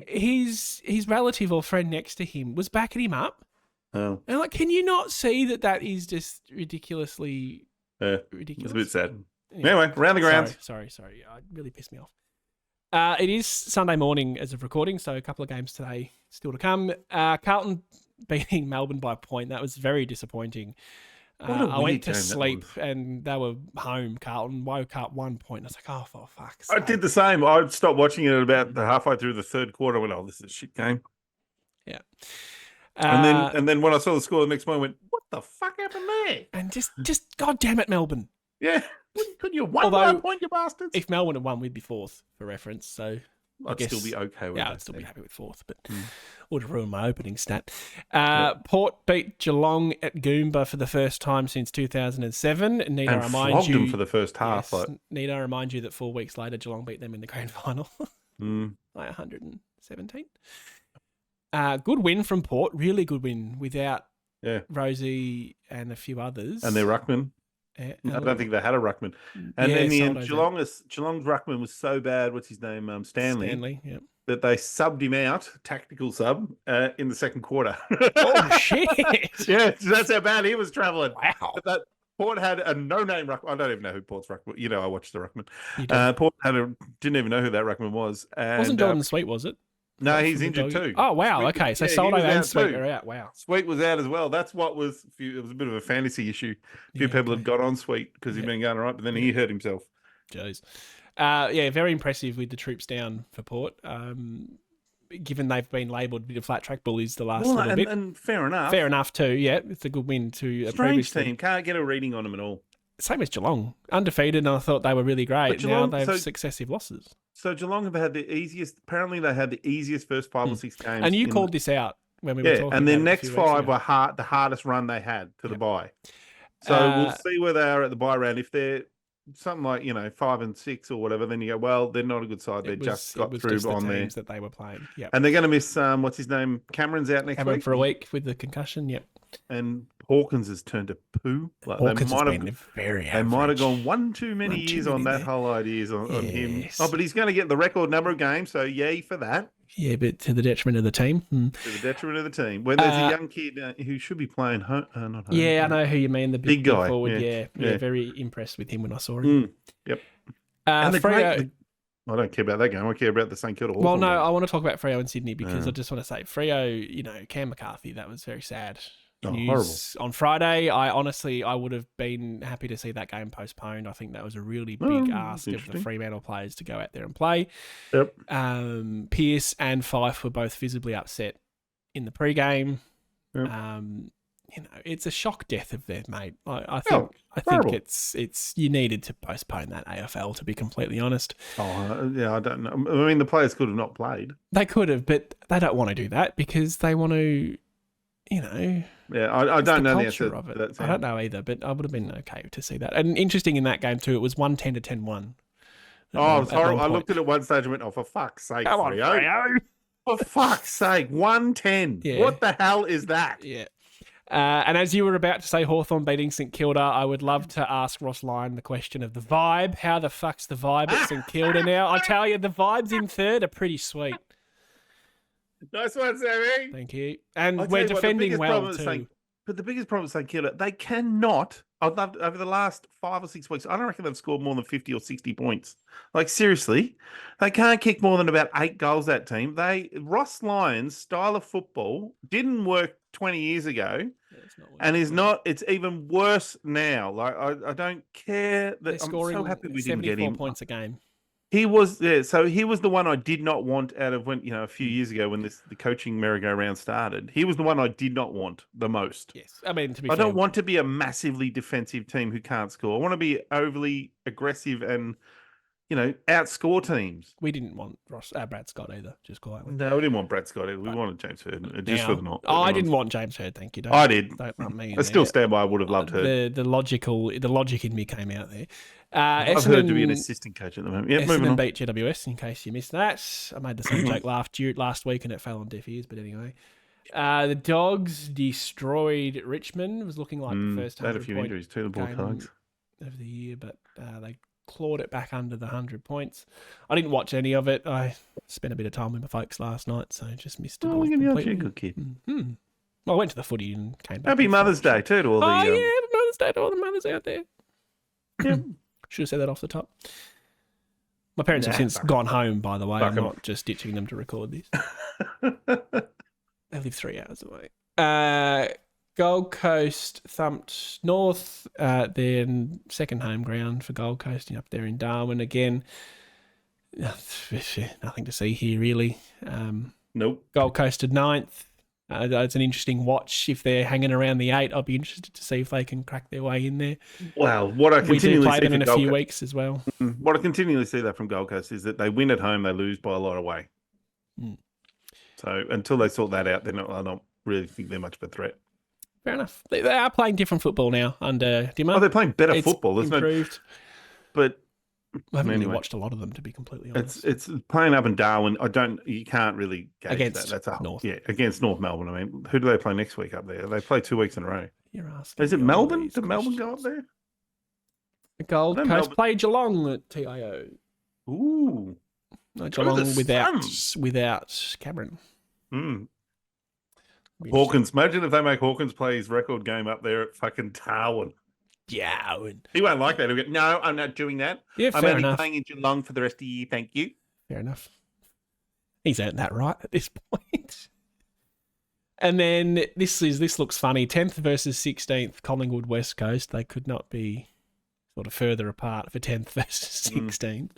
his relative or friend next to him was backing him up. Oh. And like, can you not see that is just ridiculously ridiculous? It's a bit sad. Anyway, around the grounds. Sorry. It really pissed me off. It is Sunday morning as of recording, so a couple of games today still to come. Carlton beating Melbourne by a point. That was very disappointing. I went to sleep and they were home. Carlton woke up 1 point. I was like, oh, for fuck's sake. I did the same. I stopped watching it about halfway through the third quarter. I went, oh, this is a shit game. Yeah. And then when I saw the score the next morning, I went, "What the fuck happened there?" And just God damn it, Melbourne. Yeah, couldn't you one Although, more point, you bastards? If Melbourne had won, we'd be fourth for reference. So I'd still be okay with that. I'd still be happy with fourth, but would have ruined my opening stat. Port beat Geelong at Goomba for the first time since 2007. Need I remind flogged you them for the first half. Yes, need I remind you that 4 weeks later, Geelong beat them in the grand final, like 117. Good win from Port, really good win without Rosie and a few others. And their ruckman. I don't think they had a ruckman. And in the end, Geelong's ruckman was so bad. What's his name? Stanley. Yeah. That they subbed him out, tactical sub, in the second quarter. Oh shit! Yeah, that's how bad he was travelling. Wow. But Port had a no-name ruckman. I don't even know who Port's ruckman. You know, I watched the ruckman. Port didn't even know who that ruckman was. And, wasn't Jordan Sweet, was it? No, he's injured too. Oh, wow. Sweet, okay. So Soldo and Sweet too. are out. Wow. Sweet was out as well. That's what was, it was a bit of a fantasy issue. A few people had got on Sweet because he'd been going all right, but then he hurt himself. Jeez. Very impressive with the troops down for Port. Given they've been labelled a bit of flat track bullies the last little bit. And fair enough. Fair enough too, yeah. It's a good win to a strange team. Can't get a reading on them at all. Same as Geelong. Undefeated, and I thought they were really great. Geelong, now they have successive losses. So Geelong have had the easiest, apparently they had the easiest first 5 or 6 games. And you called this out when we were talking about it. And their next 5 were the hardest run they had to the bye. So we'll see where they are at the bye round. If they're something like, 5 and 6 or whatever, then you go, well, they're not a good side. They just got through on there. That they were playing. Yep. And they're going to miss, what's his name? Cameron's out next week. For a week with the concussion, yep. And Hawkins has turned to poo. Like Hawkins has been very average. They might have gone one too many years on that whole idea on him. Oh, but he's going to get the record number of games, so yay for that. Yeah, but to the detriment of the team. To the detriment of the team. When there's a young kid who should be playing not home. Yeah, I know who you mean. The big guy. Forward. Yeah. Very impressed with him when I saw him. Yep. And Freo, I don't care about that game. I care about the St Kilda. Well, no, I want to talk about Freo and Sydney because I just want to say Freo, Cam McCarthy, that was very sad. Horrible. On Friday, I would have been happy to see that game postponed. I think that was a really big ask of the Fremantle players to go out there and play. Yep. Pearce and Fife were both visibly upset in the pre-game. Yep. It's a shock death of their mate. I think it's you needed to postpone that AFL, to be completely honest. I don't know. I mean, the players could have not played. They could have, but they don't want to do that because they want to, Yeah, I don't know the answer of it. I don't know either, but I would have been okay to see that. And interesting in that game too, it was 110 to 10-1. Oh, it was horrible. I looked at it at one stage and went, for fuck's sake, come on, Freo. For fuck's sake, 110. Yeah. What the hell is that? Yeah. And as you were about to say Hawthorn beating St Kilda, I would love to ask Ross Lyon the question of the vibe. How the fuck's the vibe at St Kilda now? I tell you, the vibes in third are pretty sweet. Nice one, Sammy. Thank you. And we're defending well too. But the biggest problem with St Kilda, they cannot, over the last 5 or 6 weeks, I don't reckon they've scored more than 50 or 60 points. Like, seriously, they can't kick more than about 8 goals, that team. Ross Lyon's style of football didn't work 20 years ago and it's even worse now. Like, I don't care. They're scoring so happy we didn't get him. 74 points a game. He was so he was the one I did not want out of when a few years ago when the coaching merry-go-round started. He was the one I did not want the most. Yes, I mean I don't want to be a massively defensive team who can't score. I want to be overly aggressive and outscore teams. We didn't want Brad Scott either. Just quietly. No, we didn't want Brad Scott either. We wanted James Hird just for the not. I didn't want James Hird. Thank you. I did. Don't want me. I still stand by. I would have loved Hird. The logic in me came out there. I've heard to be an assistant coach at the moment. Essendon beat GWS, in case you missed that. I made the same joke last week and it fell on deaf ears, but anyway. The Dogs destroyed Richmond. It was looking like the first 100 they had a few injuries too, the Bulldogs. Of the year, but they clawed it back under the 100 points. I didn't watch any of it. I spent a bit of time with my folks last night, so just missed it. You're a good kid. Mm-hmm. Well, I went to the footy and came back. Happy Mother's Day too to all the... Happy Mother's Day to all the mothers out there. Yeah. Should have said that off the top. My parents have since gone home, by the way. I'm not just ditching them to record this. They live 3 hours away. Gold Coast thumped North, their second home ground for Gold Coast, up there in Darwin again. Nothing to see here, really. Nope. Gold Coast at 9th. It's an interesting watch. If they're hanging around the 8, I'll be interested to see if they can crack their way in there. Well, what I We do continually play see them in from a Gold few Coast, weeks as well. what I continually see that from Gold Coast is that they win at home, they lose by a lot away. Mm. So until they sort that out, I don't really think they're much of a threat. Fair enough. They are playing different football now under Dimmer. Oh, they're playing better It's football. There's improved. but I haven't really anyway. watched a lot of them, to be completely honest. It's playing up in Darwin. You can't really gauge Against that. That's North. Yeah, against North Melbourne. I mean, who do they play next week up there? They play 2 weeks in a row. You're asking. Is it me all Melbourne? these Did Melbourne go up questions. there? The Gold I know Coast Melbourne- play Geelong at TIO. Ooh. No, Go Geelong the without Cameron. Mm. Be Hawkins. Imagine if they make Hawkins play his record game up there at fucking Darwin. Yeah. He won't like that. He'll go, no, I'm not doing that. Yeah, I'm fair only enough. playing in Geelong for the rest of the year. Thank you. Fair enough. He's earned that right at this point. And then this looks funny. 10th versus 16th, Collingwood West Coast. They could not be sort of further apart for 10th versus 16th.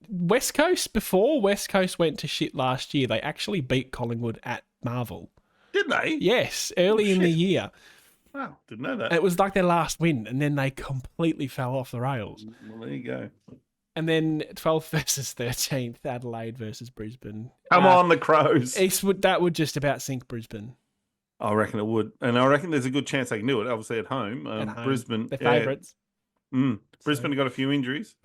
West Coast, before West Coast went to shit last year, they actually beat Collingwood at Marvel. Did they? Yes, early in the shit. year. Wow, didn't know that. It was like their last win, and then they completely fell off the rails. Well, there you go. And then 12th versus 13th, Adelaide versus Brisbane. Come on, the Crows. That would just about sink Brisbane. I reckon it would. And I reckon there's a good chance they can do it, obviously at home. At home. Brisbane. They're favourites. Brisbane got a few injuries.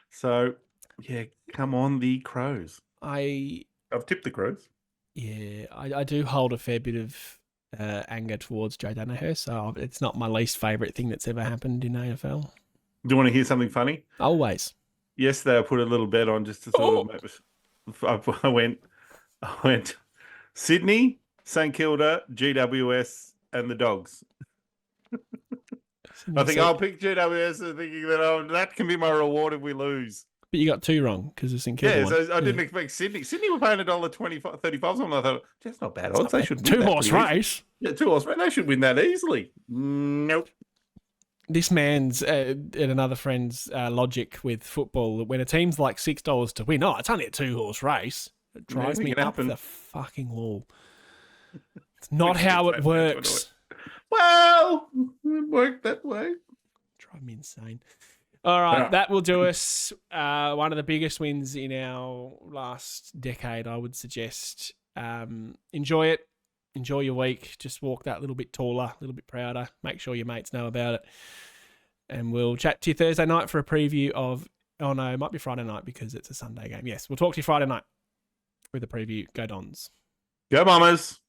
So, yeah, come on, the Crows. I've tipped the Crows. Yeah, I do hold a fair bit of anger towards Joe Danaher, so it's not my least favourite thing that's ever happened in AFL. Do you want to hear something funny? Always. Yesterday I put a little bet on just to sort of I went Sydney, St Kilda, GWS, and the Dogs. I think I'll pick GWS and thinking that that can be my reward if we lose. But you got 2 wrong because of St Kilda. Yeah, so I didn't expect Sydney. Sydney were paying $1.25, 35 something. I thought, that's not bad odds. They should win 2-horse race. Yeah, 2-horse race. They should win that easily. Nope. This man's and another friend's logic with football, when a team's like $6 to win, it's only a 2-horse race. It drives me up the fucking wall. It's not how it works. Well, it worked that way. Drive me insane. All right, that will do us. One of the biggest wins in our last decade, I would suggest. Enjoy it. Enjoy your week. Just walk that little bit taller, a little bit prouder. Make sure your mates know about it. And we'll chat to you Thursday night for a preview of... Oh, no, it might be Friday night because it's a Sunday game. Yes, we'll talk to you Friday night with a preview. Go Dons. Go Bombers.